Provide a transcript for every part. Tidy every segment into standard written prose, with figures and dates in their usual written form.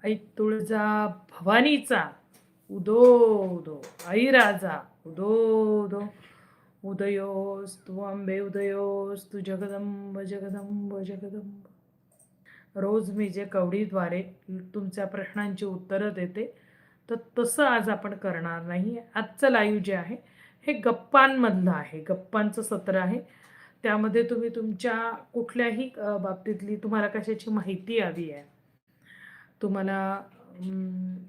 आई तुळजा भवानीचा उदो उदो आई राजा उदो उदो उदयोस्तु अंबे उदयोस्तु जगदंब जगदंब जगदंब. रोज मी जे कवडीद्वारे तुमच्या प्रश्नांची उत्तरं देते तर तसं आज आपण करणार नाही. आजचं लाईव्ह जे आहे हे गप्पांमधलं आहे, गप्पांचं सत्र आहे. त्यामध्ये तुम्ही तुमच्या कुठल्याही बाबतीतली तुम्हाला कशाची माहिती हवी आहे, तुम्हाला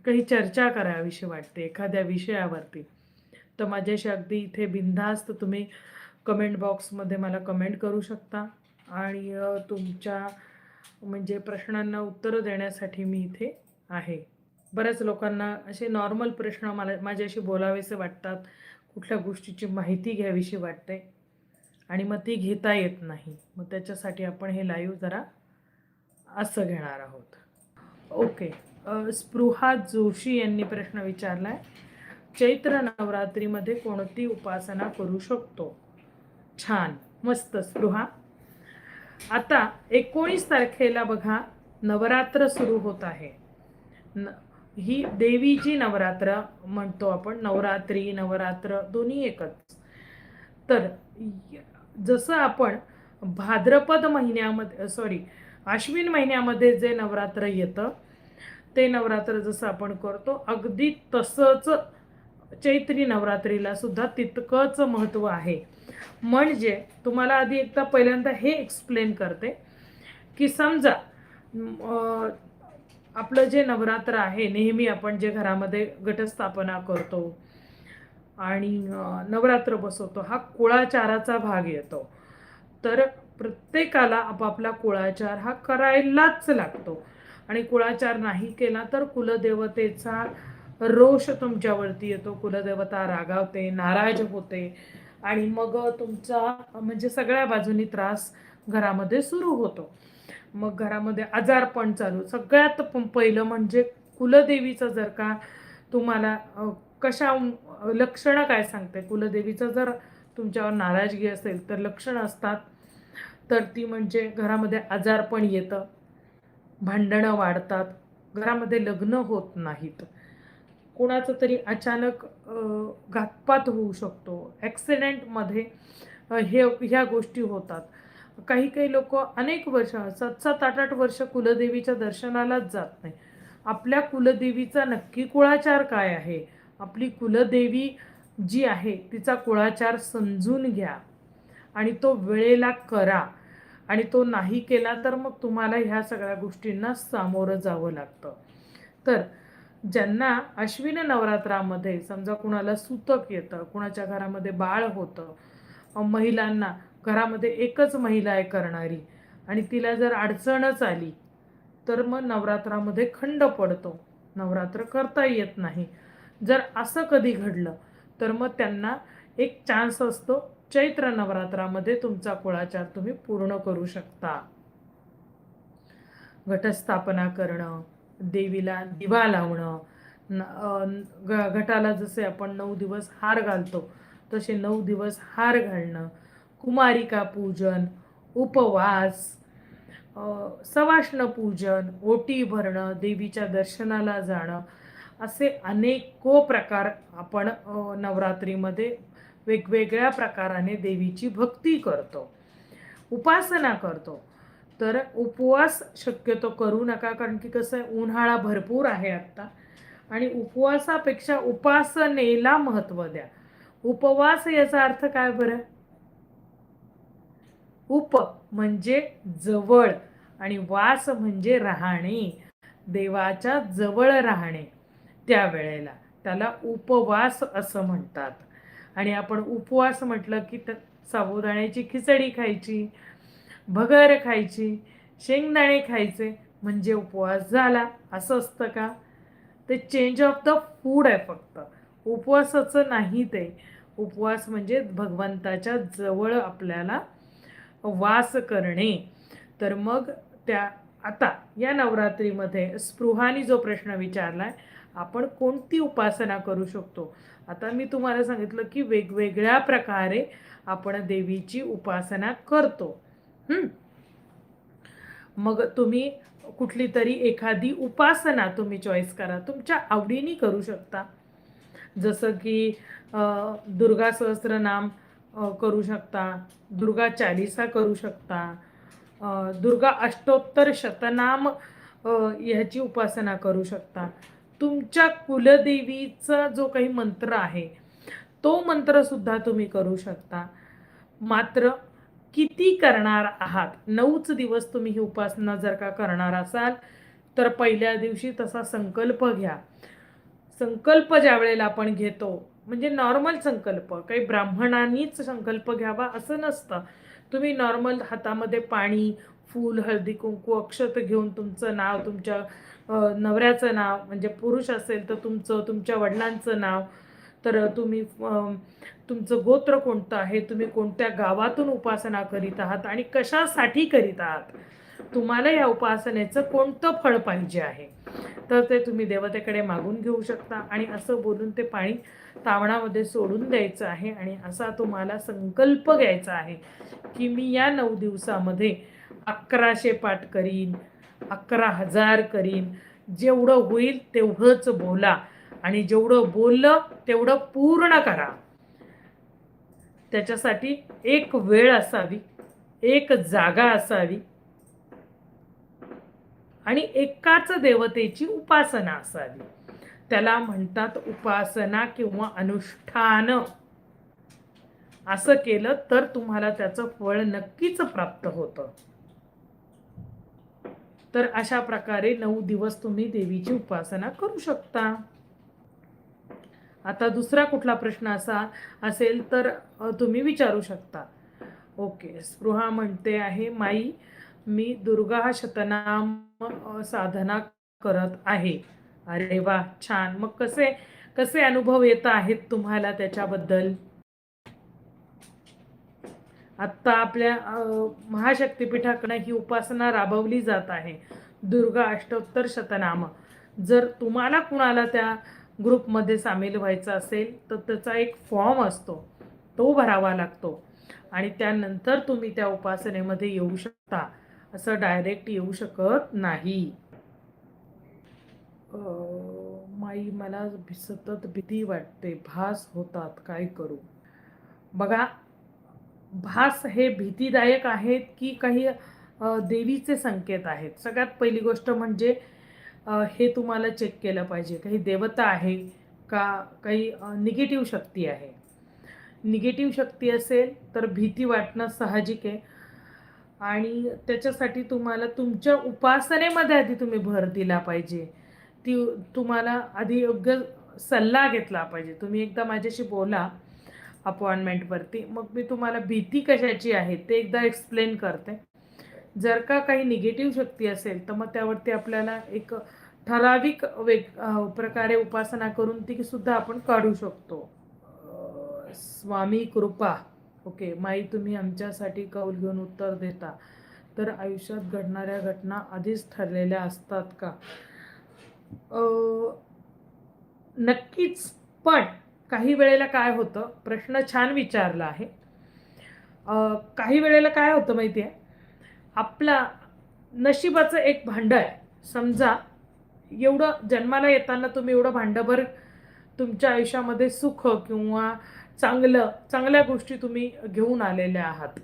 काही चर्चा करावीशी वाटते एखाद्या विषयावरती, तर माझ्याशी अगदी इथे बिनधास्त तुम्ही कमेंट बॉक्समध्ये मला कमेंट करू शकता. आणि तुमच्या म्हणजे प्रश्नांना उत्तरं देण्यासाठी मी इथे आहे. बऱ्याच लोकांना असे नॉर्मल प्रश्न मला माझ्याशी बोलावेसे वाटतात, कुठल्या गोष्टीची माहिती घ्यावीशी वाटते आणि मग ती घेता येत नाही. मग त्याच्यासाठी आपण हे लाईव्ह जरा असं घेणार आहोत. ओके. स्पृहा जोशी यांनी प्रश्न विचारलाय, चैत्र नवरात्रीमध्ये कोणती उपासना करू शकतो? छान, मस्त स्पृहा. आता 19 तारखेला बघा नवरात्र सुरू होत आहे. ही देवीची नवरात्र म्हणतो आपण, नवरात्री नवरात्र दोन्ही एकच. तर जसं आपण भाद्रपद महिन्यामध्ये अश्विन महिन्यामध्ये जे नवरात्र येतं ते नवरात्र जसं आपण करतो अगदी तसंच चैत्री नवरात्रीला सुद्धा तितकंच महत्त्व आहे. म्हणजे तुम्हाला आधी एकदा पहिल्यांदा हे एक्सप्लेन करते की समजा आपलं जे नवरात्र आहे, नेहमी आपण जे घरामध्ये घटस्थापना करतो आणि नवरात्र बसवतो, हा कुळाचाराचा भाग येतो. तर प्रत्येकाला आपापला कुळाचार हा करायलाच लागतो आणि कुळाचार नाही केला तर कुलदेवतेचा रोष तुमच्यावरती येतो, कुलदेवता रागावते, नाराज होते आणि मग तुमचा म्हणजे सगळ्या बाजूनी त्रास घरामध्ये सुरू होतो. मग घरामध्ये आजारपण चालू. सगळ्यात पहिलं म्हणजे कुलदेवीचं जर का तुम्हाला कशा लक्षणं काय सांगते, कुलदेवीचं जर तुमच्यावर नाराजगी असेल तर लक्षणं असतात. तर ती म्हणजे घरामध्ये आजारपण येतं, भांडणं वाढतात, घरामध्ये लग्न होत नाहीत, कोणाचं तरी अचानक घातपात होऊ शकतो, ॲक्सिडेंटमध्ये ह्या गोष्टी होतात. काही काही लोक अनेक वर्ष 7-7, 8-8 वर्ष कुलदेवीच्या दर्शनालाच जात नाही. आपल्या कुलदेवीचा नक्की कुळाचार काय आहे, आपली कुलदेवी जी आहे तिचा कुळाचार समजून घ्या आणि तो वेळेला करा. आणि तो नाही केला तर मग तुम्हाला ह्या सगळ्या गोष्टींना सामोरं जावं लागतं. तर ज्यांना अश्विन नवरात्रामध्ये समजा कुणाला सूतक येतं, कुणाच्या घरामध्ये बाळ होतं, महिलांना घरामध्ये एकच महिला आहे करणारी आणि तिला जर अडचणच आली तर मग नवरात्रामध्ये खंड पडतो, नवरात्र करता येत नाही. जर असं कधी घडलं तर मग त्यांना एक चान्स असतो, चैत्र नवरात्रामध्ये तुमचा कुळाचार तुम्ही पूर्ण करू शकता. घटस्थापना करणं, देवीला दिवा लावणं, घटाला जसे आपण 9 दिवस हार घालतो तसे 9 दिवस हार घालणं, कुमारिका पूजन, उपवास, सवाष्ण पूजन, ओटी भरणं, देवीच्या दर्शनाला जाणं, असे अनेको प्रकार आपण नवरात्रीमध्ये वेगवेगळ्या प्रकाराने देवीची भक्ती करतो, उपासना करतो. तर उपवास शक्यतो करू नका, कारण की कसं आहे, उन्हाळा भरपूर आहे आत्ता आणि उपवासापेक्षा उपासनेला महत्त्व द्या. उपवास याचा अर्थ काय बरं? उप म्हणजे जवळ आणि वास म्हणजे राहणे, देवाच्या जवळ राहणे. त्यावेळेला त्याला उपवास असं म्हणतात. आणि आपण उपवास म्हटलं की साबुदाण्याची खिचडी खायची, भगर खायची, शेंगदाणे खायचे म्हणजे उपवास झाला असं असतं का? ते चेंज ऑफ द फूड आहे फक्त, उपवासाचं नाही ते. उपवास म्हणजे भगवंताच्या जवळ आपल्याला वास करणे. तर मग त्या आता या नवरात्रीमध्ये स्पृहानी जो प्रश्न विचारलाय, आपण कोणती उपासना करू शकतो? आता मी तुम्हाला सांगितलं की वेगवेगळ्या प्रकारे आपण देवीची उपासना करतो. मग तुम्ही कुठली तरी एखादी उपासना तुम्ही चॉईस करा, तुमच्या आवडीने करू शकता. जसं की दुर्गा सहस्त्रनाम करू शकता, दुर्गा चालीसा करू शकता, दुर्गा अष्टोत्तर शतनाम ह्याची उपासना करू शकता. तुमच्या कुलदेवीचा जो काही मंत्र आहे तो मंत्रसुद्धा तुम्ही करू शकता. मात्र किती करणार आहात? 9च दिवस तुम्ही ही उपासना जर का करणार असाल तर पहिल्या दिवशी तसा संकल्प घ्या. संकल्प ज्या वेळेला आपण घेतो म्हणजे नॉर्मल संकल्प, काही ब्राह्मणांनीच संकल्प घ्यावा असं नसतं. तुम्ही नॉर्मल हातामध्ये पाणी, फूल, हळदी कुंकू, अक्षत घेऊन तुमचं नाव, तुमच्या नवऱ्याचं नाव म्हणजे पुरुष असेल तर तुमचं, तुमच्या वडिलांचं नाव, तर तुम्ही तुमचं गोत्र कोणतं आहे, तुम्ही कोणत्या गावातून उपासना करीत आहात आणि कशासाठी करीत आहात, तुम्हाला या उपासनेचं कोणतं फळ पाहिजे आहे, तर ते तुम्ही देवतेकडे मागून घेऊ शकता. आणि असं बोलून ते पाणी तावणामध्ये सोडून द्यायचं आहे आणि असा तुम्हाला संकल्प घ्यायचा आहे की मी या 9 दिवसामध्ये 1100 पाठ करीन, 11,000 करीन, जेवढं होईल तेवढंच बोला आणि जेवढं बोललं तेवढं पूर्ण करा. त्याच्यासाठी एक वेळ असावी, एक जागा असावी आणि एकाच देवतेची उपासना असावी. त्याला म्हणतात उपासना किंवा अनुष्ठान. असं केलं तर तुम्हाला त्याचं फळ नक्कीच प्राप्त होतं. तर अशा प्रकारे 9 दिवस तुम्ही देवीची उपासना करू शकता. आता दुसरा कुठला प्रश्न असा असेल तर तुम्ही विचारू शकता. ओके, स्पृहा म्हणते आहे, माई मी दुर्गा शतनाम साधना करत आहे. अरे वा, छान. मग कसे कसे अनुभव येत आहेत तुम्हाला त्याच्याबद्दल? आत्ता आपल्या महाशक्तिपीठाकडे ही उपासना राबवली जात आहे, दुर्गा अष्टोत्तर शतनाम. जर तुम्हाला कुणाला त्या ग्रुपमध्ये सामील व्हायचं असेल तर त्याचा एक फॉर्म असतो, तो भरावा लागतो आणि त्यानंतर तुम्ही त्या उपासनेमध्ये येऊ शकता. असं डायरेक्ट येऊ शकत नाही. माई मला सतत भीती वाटते, भास होतात, काय करू? बघा, भास हे भीतीदायक आहेत की काही देवीचे संकेत आहेत? सगळ्यात पहिली गोष्ट म्हणजे हे तुम्हाला चेक केलं पाहिजे, काही देवता आहे का, काही निगेटिव्ह शक्ती आहे. निगेटिव्ह शक्ती असेल तर भीती वाटणं साहजिक आहे आणि त्याच्यासाठी तुम्हाला तुमच्या उपासनेमध्ये आधी तुम्ही भर दिला पाहिजे. तुम्हाला आधी योग्य सल्ला घेतला पाहिजे. तुम्ही एकदा माझ्याशी बोला अपॉइंटमेंटवरती, मग मी तुम्हाला भीती कशाची आहे ते एकदा एक्सप्लेन करते. जर का काही निगेटिव्ह शक्ती असेल तर मग त्यावरती आपल्याला एक ठराविक प्रकारे उपासना करून ती सुद्धा आपण काढू शकतो. स्वामी कृपा. ओके, माई तुम्ही आमच्यासाठी कौल घेऊन उत्तर देता, तर आयुष्यात घडणाऱ्या घटना आधीच ठरलेल्या असतात का? नक्कीच, पण काही वेळेला काय होतं, प्रश्न छान विचारला आहे. काही वेळेला काय होतं माहिती आहे, आपला नशिबाचं एक भांडं आहे. समजा एवढं जन्माला येताना तुम्ही एवढं भांडंभर तुमच्या आयुष्यामध्ये सुख किंवा चांगल्या गोष्टी तुम्ही घेऊन आलेल्या आहात,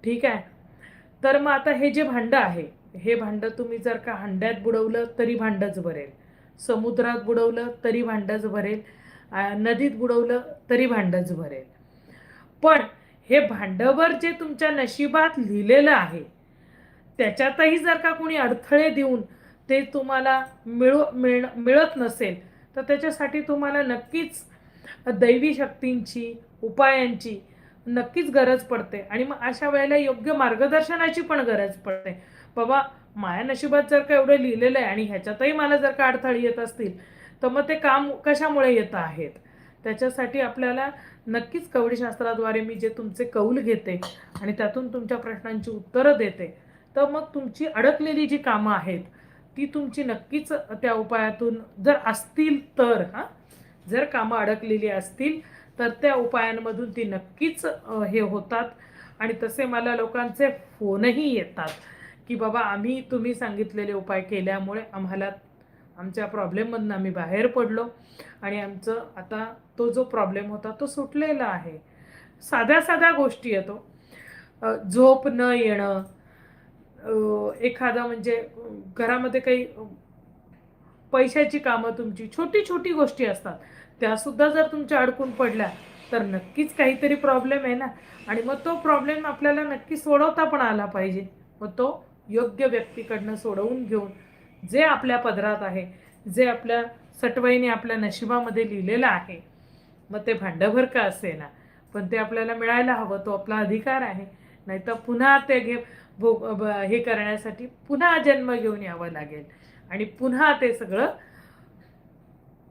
ठीक आहे. तर मग आता हे जे भांडं आहे, हे भांडं तुम्ही जर का हंड्यात बुडवलं तरी भांडंच भरेल, समुद्रात बुडवलं तरी भांडंच भरेल, नदीत बुडवलं तरी भांडंच भरेल. पण हे भांडवल जे तुमच्या नशिबात लिहिलेलं आहे त्याच्यातही जर का कोणी अडथळे देऊन ते तुम्हाला मिळत नसेल तर त्याच्यासाठी तुम्हाला नक्कीच दैवी शक्तींची, उपायांची नक्कीच गरज पडते. आणि मग अशा वेळेला योग्य मार्गदर्शनाची पण गरज पडते. बाबा, माया नशिबात जर का एवढं लिहिलेलं आहे आणि ह्याच्यातही मला जर का अडथळे येत असतील तर मग ते काम कशामुळे येत आहेत? त्याच्यासाठी आपल्याला नक्कीच कवडीशास्त्राद्वारे मी जे तुमचे कौल घेते आणि त्यातून तुमच्या प्रश्नांची उत्तरं देते, तर मग तुमची अडकलेली जी कामं आहेत ती तुमची नक्कीच त्या उपायातून जर असतील तर, जर कामं अडकलेली असतील तर त्या उपायांमधून ती नक्कीच हे होतात. आणि तसे मला लोकांचे फोनही येतात की बाबा आम्ही तुम्ही सांगितलेले उपाय केल्यामुळे आम्हाला आमच्या प्रॉब्लेममधून आम्ही बाहेर पडलो आणि आमचं आता तो जो प्रॉब्लेम होता तो सुटलेला आहे. साध्या साध्या गोष्टी येतो, झोप न येणं, एखादा म्हणजे घरामध्ये काही पैशाची कामं, तुमची छोटी छोटी गोष्टी असतात, त्यासुद्धा जर तुमच्या अडकून पडल्या तर नक्कीच काहीतरी प्रॉब्लेम आहे ना. आणि मग तो प्रॉब्लेम आपल्याला नक्की सोडवता पण आला पाहिजे. मग तो योग्य व्यक्तीकडनं सोडवून घेऊन, जे आपल्या पदरात आहे, जे आपल्या सटवाईने आपल्या नशिबामध्ये लिहिलेलं आहे, मग ते भांडभर का असेना पण ते आपल्याला मिळायला हवं, तो आपला अधिकार आहे. नाहीतर पुन्हा ते हे करण्यासाठी पुन्हा जन्म घेऊन यावं लागेल आणि पुन्हा ते सगळं,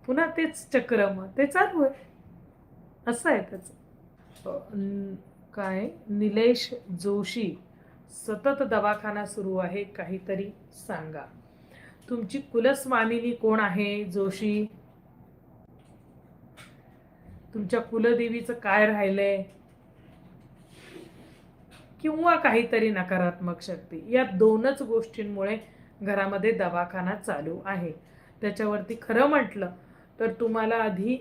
पुन्हा तेच चक्र मग ते चालू आहे. असं आहे त्याचं. काय निलेश जोशी, सतत दवाखाना सुरू आहे, काहीतरी सांगा. तुमची कुलस्वामिनी कोण आहे जोशी? तुमच्या कुलदेवीचं काय राहिलंय? किंवा काहीतरी नकारात्मक शक्ती, या दोनच गोष्टींमुळे घरामध्ये दवाखाना चालू आहे. त्याच्यावरती खरं म्हटलं तर तुम्हाला आधी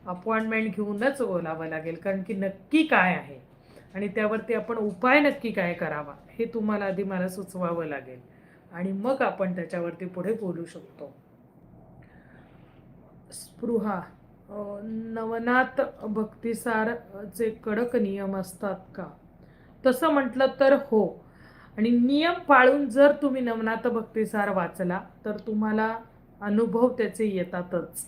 अपॉइंटमेंट घेऊनच बोलावं लागेल, कारण की नक्की काय आहे आणि त्यावरती आपण उपाय नक्की काय करावा हे तुम्हाला आधी मला सुचवावं लागेल आणि मग आपण त्याच्यावरती पुढे बोलू शकतो. स्पृहा, नवनाथ भक्तिसारचे कडक नियम असतात का? तसं म्हटलं तर हो. आणि नियम पाळून जर तुम्ही नवनाथ भक्तिसार वाचला तर तुम्हाला अनुभव त्याचे येतातच.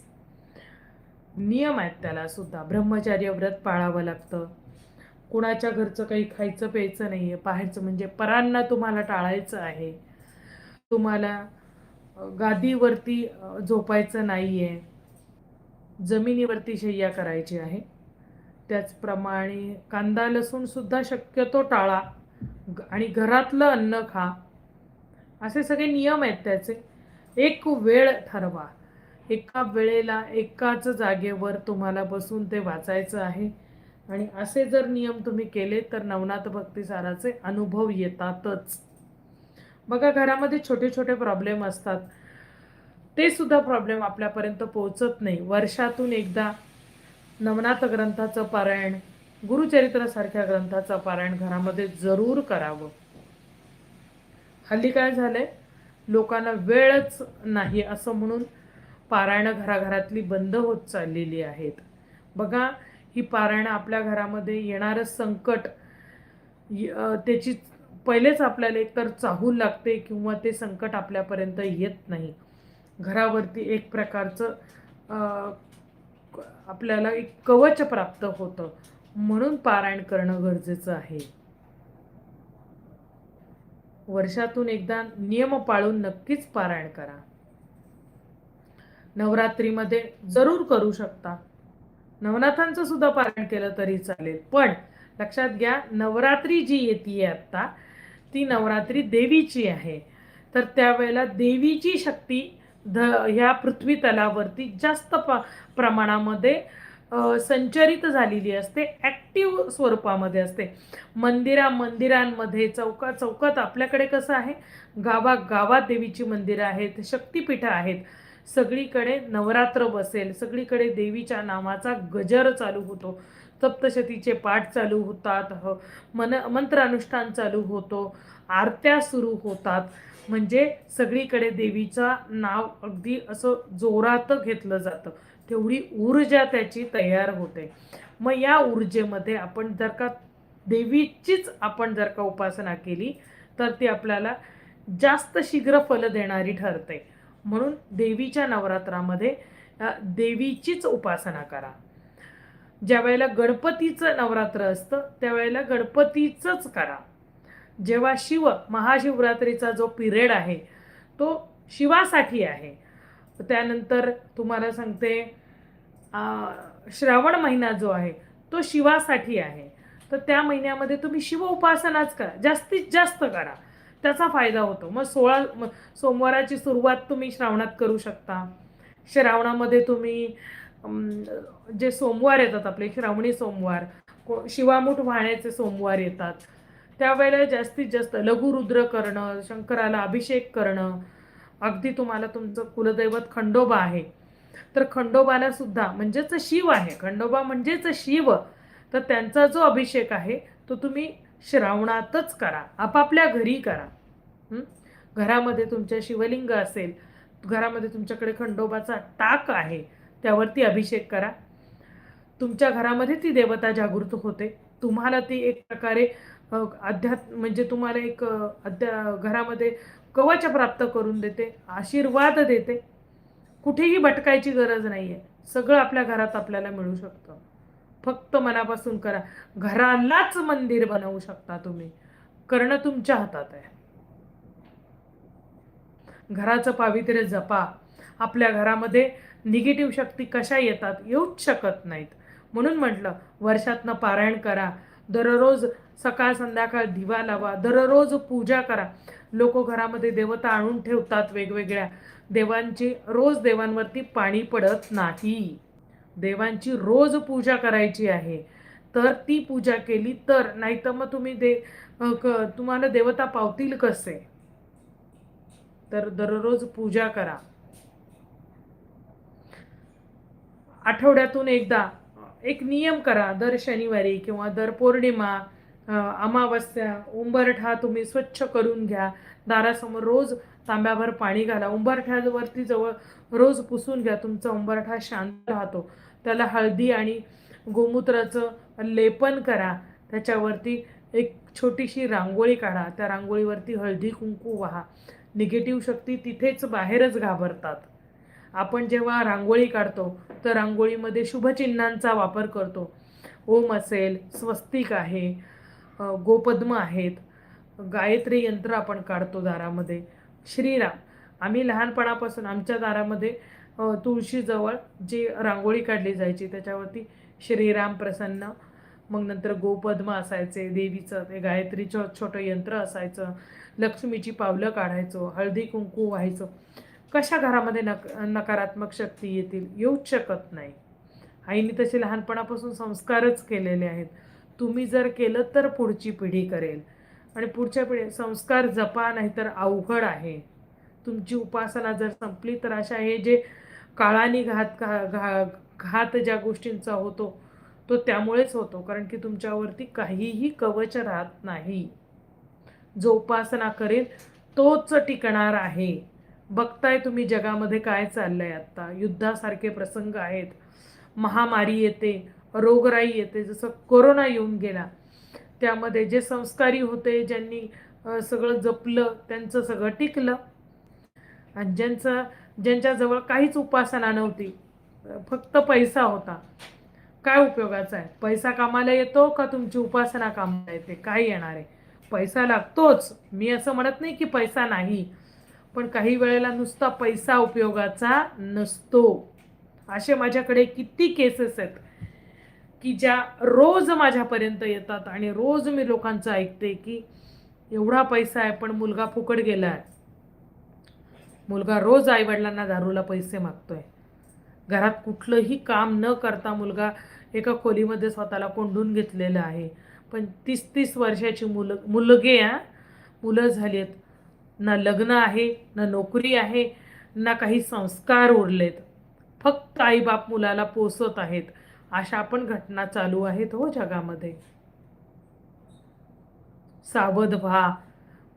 नियम आहेत त्याला सुद्धा. ब्रह्मचर्य व्रत पाळावं लागतं. कुणाच्या घरचं काही खायचं प्यायचं नाही आहे. बाहेरचं म्हणजे परांना तुम्हाला टाळायचं आहे. तुम्हाला गादीवरती झोपायचं नाही आहे. जमिनीवरती शय्या करायची आहे. त्याचप्रमाणे कांदा लसूण सुद्धा शक्यतो टाळा आणि घरातलं अन्न खा. असे सगळे नियम आहेत त्याचे. एक वेळ ठरवा. एका वेळेला एकाच जागेवर तुम्हाला बसून ते वाचायचं आहे आणि असे जर नियम तुम्ही केले तर नवनाथ भक्तिसाराचे अनुभव येतातच. बघा, घरामध्ये छोटे छोटे प्रॉब्लेम असतात, ते सुद्धा प्रॉब्लेम आपल्यापर्यंत पोहोचत नाही. वर्षातून एकदा नवनाथ ग्रंथाचं पारायण, गुरुचरित्रासारख्या ग्रंथाचं पारायण घरामध्ये जरूर करावं. हल्ली काय झालंय, लोकांना वेळच नाही असं म्हणून पारायणं घराघरातली बंद होत चाललेली आहेत. बघा, ही पारायणं आपल्या घरामध्ये येणारं संकट, त्याची पहिलेच आपल्याला एकतर चाहूल लागते किंवा ते संकट आपल्यापर्यंत येत नाही. घरावरती एक प्रकारचं आपल्याला एक कवच प्राप्त होतं, म्हणून पारायण करणं गरजेचं आहे. वर्षातून एकदा नियम पाळून नक्कीच पारायण करा. नवरात्रीमध्ये जरूर करू शकता. नवनाथांचं सुद्धा पारायण केलं तरी चालेल. पण लक्षात घ्या, नवरात्री जी येते आता ती नवरात्री देवीची आहे. तर त्यावेळेला देवीची शक्ती ह्या पृथ्वी तलावरती जास्त प्रमाणामध्ये संचरित झालेली असते, ॲक्टिव्ह स्वरूपामध्ये असते. मंदिरांमध्ये, चौकात आपल्याकडे कसं आहे, गावात देवीची मंदिरं आहेत, शक्तिपीठं आहेत. सगळीकडे नवरात्र बसेल, सगळीकडे देवीच्या नामाचा गजर चालू होतो, सप्तशतीचे पाठ चालू होतात, मंत्रानुष्ठान चालू होतो, आरत्या सुरू होतात. म्हणजे सगळीकडे देवीचं नाव अगदी असं जोरात घेतलं जातं. तेवढी ऊर्जा त्याची तयार होते. मग या ऊर्जेमध्ये आपण जर का देवीचीच आपण जर का उपासना केली तर ती आपल्याला जास्त शीघ्र फल देणारी ठरते. म्हणून देवीच्या नवरात्रामध्ये देवीचीच उपासना करा. ज्या वेळेला गणपतीचं नवरात्र असतं त्यावेळेला गणपतीचंच करा. जेव्हा महाशिवरात्रीचा जो पिरियड आहे तो शिवासाठी आहे. त्यानंतर तुम्हाला सांगते, श्रावण महिना जो आहे तो शिवासाठी आहे. तर त्या महिन्यामध्ये तुम्ही शिव उपासनाच करा, जास्तीत जास्त करा, त्याचा फायदा होतो. मग 16 सोमवाराची सुरुवात तुम्ही श्रावणात करू शकता. श्रावणामध्ये तुम्ही जे सोमवार येतात आपले श्रावणी सोमवार, शिवामूठ वाहण्याचे सोमवार येतात, त्यावेळेला जास्तीत जास्त लघुरुद्र करणं, शंकराला अभिषेक करणं. अगदी तुम्हाला तुमचं कुलदैवत खंडोबा आहे, तर खंडोबाला सुद्धा, म्हणजेच शिव आहे, खंडोबा म्हणजेच शिव, तर त्यांचा जो अभिषेक आहे तो तुम्ही श्रावणातच करा, आपापल्या घरी करा. घरामध्ये तुमच्या शिवलिंग असेल, घरामध्ये तुमच्याकडे खंडोबाचा टाक आहे, त्यावरती अभिषेक करा. तुमच्या घरामध्ये ती देवता जागृत होते. तुम्हाला ती एक प्रकारे म्हणजे तुम्हाला एक घरामध्ये कवच प्राप्त करून देते, आशीर्वाद देते. कुठेही भटकायची गरज नाहीये, सगळं आपल्या घरात आपल्याला मिळू शकतं. फक्त मनापासून करा. घरालाच मंदिर बनवू शकता तुम्ही, करणं तुमच्या हातात आहे. घराचं पावित्र्य जपा. आपल्या घरामध्ये निगेटिव्ह शक्ती कशा येतात, येऊच शकत नाहीत. म्हणून म्हटलं, वर्षातनं पारायण करा, दररोज सकाळ संध्याकाळ दिवा लावा, दररोज पूजा करा. लोक घरामध्ये देवता आणून ठेवतात वेगवेगळ्या देवांची, रोज देवांवरती पाणी पडत नाही. देवांची रोज पूजा करायची आहे, तर ती पूजा केली तर, नाही तर मग तुम्ही तुम्हाला देवता पावतील कसे? तर दररोज पूजा करा. आठवड्यातून एकदा एक नियम करा, दर शनिवारी किंवा दर पौर्णिमा, अमावस्या, उंबरठा तुम्ही स्वच्छ करून घ्या. दारासमोर रोज तांब्याभर पाणी घाला. उंबरठ्यावरती जवळ रोज पुसून घ्या. तुमचा उंबरठा शांत राहतो. त्याला हळदी आणि गोमूत्राचं लेपन करा. त्याच्यावरती एक छोटीशी रांगोळी काढा. त्या रांगोळीवरती हळदी कुंकू वाहा. निगेटिव्ह शक्ती तिथेच बाहेरच घाबरतात. आपण जेव्हा रांगोळी काढतो तर रांगोळीमध्ये शुभचिन्हांचा वापर करतो. ओम असेल, स्वस्तिक आहे, गोपद्म आहेत, गायत्री यंत्र आपण काढतो दारामध्ये, श्रीराम. आम्ही लहानपणापासून आमच्या दारामध्ये तुळशीजवळ जी रांगोळी काढली जायची त्याच्यावरती श्रीराम प्रसन्न, मग नंतर गोपद्म असायचे, देवीचं ते गायत्रीचं छोटं यंत्र असायचं, लक्ष्मीची पावलं काढायचो, हळदी कुंकू व्हायचं. कशा घरामध्ये नकारात्मक शक्ती येतील? येऊच शकत नाही. आईने तसे लहानपणापासून संस्कारच केलेले आहेत. तुम्ही जर केलं तर पुढची पिढी करेल, आणि पुढच्या पिढी संस्कार जपा, नाहीतर अवघड आहे. तुमची उपासना जर संपली तर अशा हे जे काळाने घात ज्या गोष्टींचा होतो तो त्यामुळेच होतो, कारण की तुमच्यावरती काहीही कवच राहत नाही. जो उपासना करेल तोच टिकणार आहे. बघताय तुम्ही जगामध्ये काय चाललंय आता, युद्धासारखे प्रसंग आहेत, महामारी येते, रोगराई येते, जसं कोरोना येऊन गेला. त्यामध्ये जे संस्कारी होते, ज्यांनी सगळं जपलं, त्यांचं सगळं टिकलं. आणि ज्यांच्याजवळ काहीच उपासना नव्हती, फक्त पैसा होता, काय उपयोगाचा आहे? पैसा कामाला येतो का तुमची उपासना कामाला येते? काय येणार आहे? पैसा लागतोच. मी असं म्हणत नाही की पैसा नाही, पण काही वेळेला नुसता पैसा उपयोगाचा नसतो. असे माझ्याकडे किती केसेस आहेत की ज्या रोज माझ्यापर्यंत येतात, आणि रोज मी लोकांचं ऐकते की एवढा पैसा आहे पण मुलगा फुकट गेलाय. मुलगा रोज आईवडिलांना दारूला पैसे मागतोय. घरात कुठलंही काम न करता मुलगा एका खोलीमध्ये स्वतःला कोंडून घेतलेलं आहे. पण 30-30 वर्षाची मुलं झाली आहेत. ना लग्न आहे, ना नोकरी आहे, ना काही संस्कार उरलेत. फक्त आईबाप मुलाला पोसत आहेत. अशा पण घटना चालू आहेत हो जगामध्ये. सावध व्हा,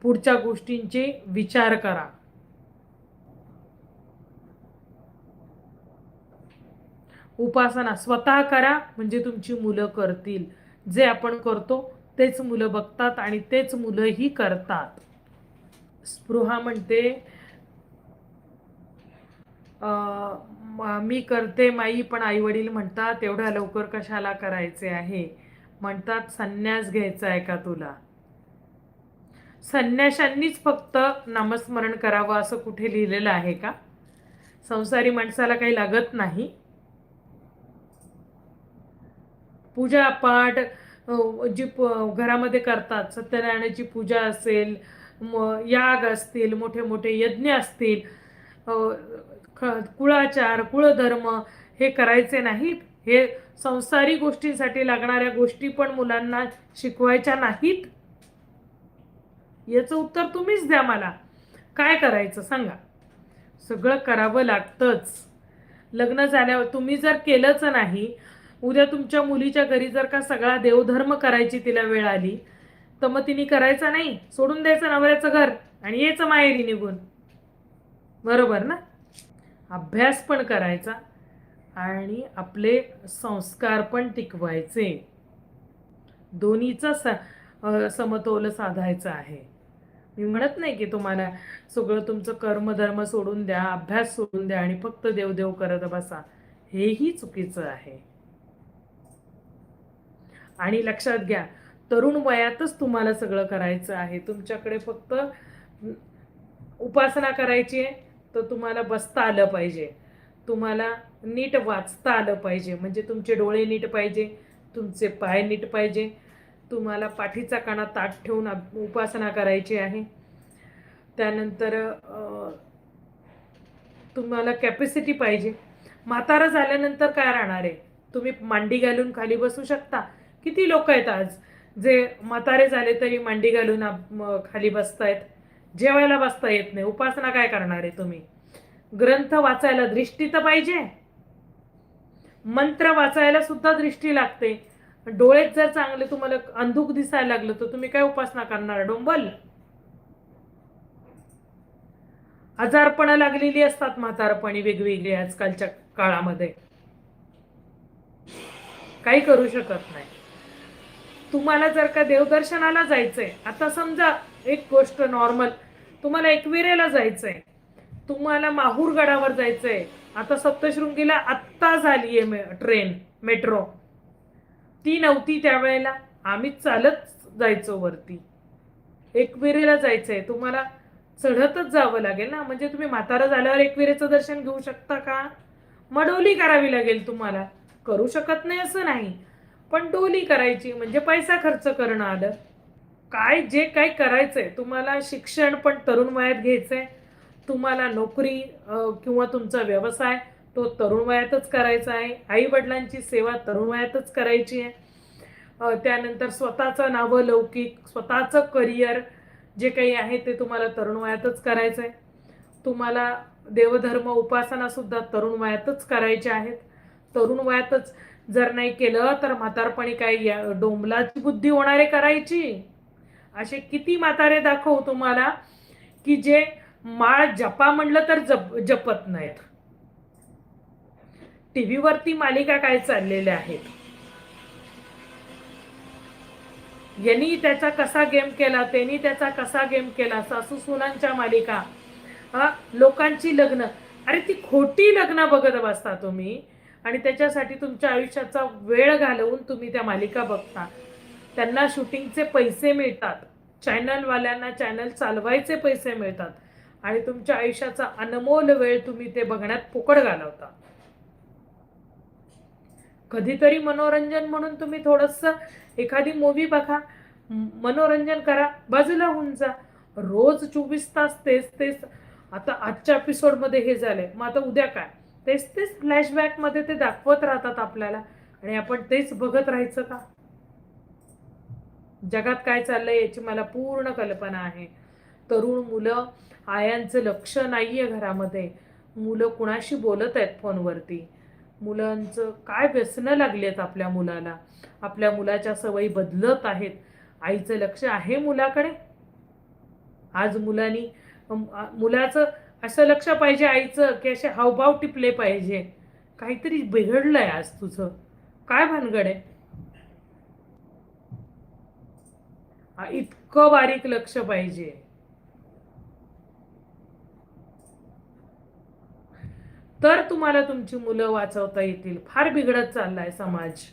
पुढच्या गोष्टींचे विचार करा. उपासना स्वतः करा, म्हणजे तुमची मुलं करतील. जे आपण करतो तेच मुलं बघतात आणि तेच मुलंही करतात. स्पृहा म्हणते, मी करते माई, पण आई वडील म्हणतात एवढ्या लवकर कशाला करायचे आहे, म्हणतात संन्यास घ्यायचा आहे का तुला? संन्याशांनीच फक्त नामस्मरण करावं असं कुठे लिहिलेलं आहे का? संसारी माणसाला काही लागत नाही. पूजा पाठ जी घरामध्ये करतात, सत्यनारायणाची पूजा असेल, याग असतील, मोठे मोठे यज्ञ असतील, कुळाचार, कुळधर्म हे करायचे नाहीत? हे संसारी गोष्टींसाठी लागणाऱ्या गोष्टी पण मुलांना शिकवायच्या नाहीत? याचं उत्तर तुम्हीच द्या मला. काय करायचं सांगा. सगळं करावं लागतंच. लग्न झाल्यावर तुम्ही जर केलंच नाही, उद्या तुमच्या मुलीच्या घरी जर का सगळा देवधर्म करायची तिला वेळ आली, तर मग तिने करायचं नाही, सोडून द्यायचं नवऱ्याचं घर आणि यायचं माहेरी निघून. बरोबर ना? अभ्यास पण करायचा आणि आपले संस्कार पण टिकवायचे. दोन्हीचा समतोल साधायचा आहे. मी म्हणत नाही की तुम्हाला सगळं तुमचं कर्मधर्म सोडून द्या, अभ्यास सोडून द्या आणि फक्त देवदेव करत बसा. हेही चुकीचं आहे. आणि लक्षात घ्या, तरुण वयातच तुम्हाला सगळं करायचं आहे. तुमच्याकडे फक्त उपासना करायची आहे, तर तुम्हाला बसता आलं पाहिजे, तुम्हाला नीट वाचता आलं पाहिजे, म्हणजे तुमचे डोळे नीट पाहिजे, तुमचे पाय नीट पाहिजे, तुम्हाला पाठीचा कणा ताट ठेवून उपासना करायची आहे. त्यानंतर तुम्हाला कॅपॅसिटी पाहिजे. म्हातारा झाल्यानंतर काय राहणार आहे? तुम्ही मांडी घालून खाली बसू शकता? किती लोक आहेत आज जे म्हातारे झाले तरी मांडी घालून खाली बसतायत. जेवायला बसता येत नाही, उपासना काय करणार आहे तुम्ही? ग्रंथ वाचायला दृष्टी तर पाहिजे, मंत्र वाचायला सुद्धा दृष्टी लागते. डोळेच जर चांगले तुम्हाला अंधुक दिसायला लागलं तर तुम्ही काय उपासना करणार? डोंबल. आजारपणा लागलेली असतात म्हातारपणी वेगवेगळी आजकालच्या काळामध्ये, काही करू शकत नाही. तुम्हाला जर का देवदर्शनाला जायचंय, आता समजा एक गोष्ट नॉर्मल, तुम्हाला एकविरेला जायचंय, तुम्हाला माहूर गडावर जायचंय, आता सप्तशृंगीला आत्ता झालीये ट्रेन, मेट्रो. ती नव्हती त्यावेळेला, आम्ही चालत जायचो वरती. एकविरेला जायचंय, तुम्हाला चढतच जावं लागेल ना. म्हणजे तुम्ही म्हातारा झाल्यावर एकविरेचं दर्शन घेऊ शकता का? मग डोली करावी लागेल तुम्हाला. करू शकत नाही असं नाही, पण डोली करायची म्हणजे पैसा खर्च करणं आलं. काय जे काही करायचंय तुम्हाला, शिक्षण पण तरुण वयात घ्यायचंय, तुम्हाला नोकरी किंवा तुमचा व्यवसाय तो तरुण वयातच करायचा आहे, आई वडिलांची सेवा तरुण वयातच करायची आहे. त्यानंतर स्वतःचं नावलौकिक, स्वतःचं करिअर जे काही आहे ते तुम्हाला तरुण वयातच करायचं आहे. तुम्हाला देवधर्म उपासना सुद्धा तरुण वयातच करायच्या आहेत. तरुण वयातच जर नाही केलं तर म्हातारपणी काही डोंबलाची बुद्धी होणारे करायची. असे किती म्हातारे दाखवू तुम्हाला की जे माळ जपा म्हणलं तर जपत नाहीत. टीव्हीवरती मालिका काय चाललेल्या आहेत, यांनी त्याचा कसा गेम केला, त्यांनी त्याचा कसा गेम केला, सासू सुनांच्या मालिका, लोकांची लग्न. अरे ती खोटी लग्न बघत बसता तुम्ही आणि त्याच्यासाठी तुमच्या आयुष्याचा वेळ घालवून तुम्ही त्या मालिका बघता. त्यांना शूटिंगचे पैसे मिळतात, चॅनलवाल्यांना चॅनल चालवायचे पैसे मिळतात आणि तुमच्या आयुष्याचा अनमोल वेळ तुम्ही ते बघण्यात फुकट घालवता. कधीतरी मनोरंजन म्हणून तुम्ही थोडंसं एखादी मूवी बघा, मनोरंजन करा, बाजूला होऊन जा. रोज 24 तास तेच तेच. आता आजच्या एपिसोडमध्ये हे झालंय, मग आता उद्या काय? तेच तेच फ्लॅशबॅकमध्ये ते दाखवत राहतात आपल्याला आणि आपण तेच बघत राहायचं का? जगात काय चाललंय याची मला पूर्ण कल्पना आहे. तरुण मुलं, आयांचं लक्ष नाहीये घरामध्ये, मुलं कुणाशी बोलत आहेत फोनवरती, मुलांचं काय व्यसनं लागली आहेत आपल्या मुलाला, आपल्या मुलाच्या सवयी बदलत आहेत. आईचं लक्ष आहे मुलाकडे? आज मुलाचं असं लक्ष पाहिजे आईचं की असे हावभाव टिपले पाहिजे. काहीतरी बिघडलंय आज तुझं, काय भानगड आहे? इतकं बारीक लक्ष पाहिजे. तर तुम्हाला तुमची मुलं वाचवता येतील. फार बिघडत चाललाय समाज.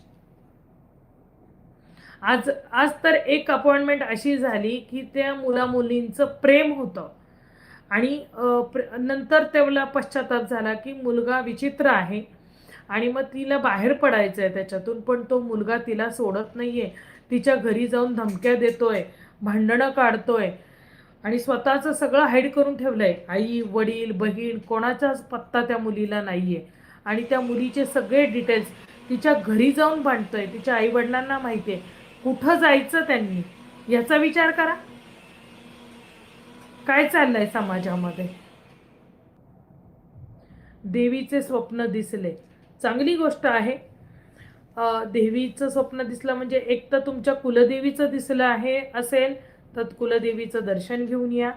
आज आज तर एक अपॉइंटमेंट अशी झाली की त्या मुला मुलींचं प्रेम होतं आणि नंतर त्याला पश्चाताप झाला की मुलगा विचित्र आहे आणि मग तिला बाहेर पडायचं आहे त्याच्यातून, पण तो मुलगा तिला सोडत नाहीये, तिच्या घरी जाऊन धमक्या देतोय, भांडणं काढतोय आणि स्वतःचं सगळं हाईड करून ठेवलंय. आई वडील बहीण कोणाचाच पत्ता त्या मुलीला नाहीये आणि त्या मुलीचे सगळे डिटेल्स तिच्या घरी जाऊन भांडतोय. तिच्या आई वडिलांना माहितीये. कुठं जायचं त्यांनी याचा विचार करा. काय चाललंय समाजामध्ये? देवीचे स्वप्न दिसले, चांगली गोष्ट आहे. देवीचं स्वप्न दिसलं म्हणजे एक तर तुमच्या कुलदेवीचं दिसलं आहे असेल तर कुलदेवीचं दर्शन घेऊन या.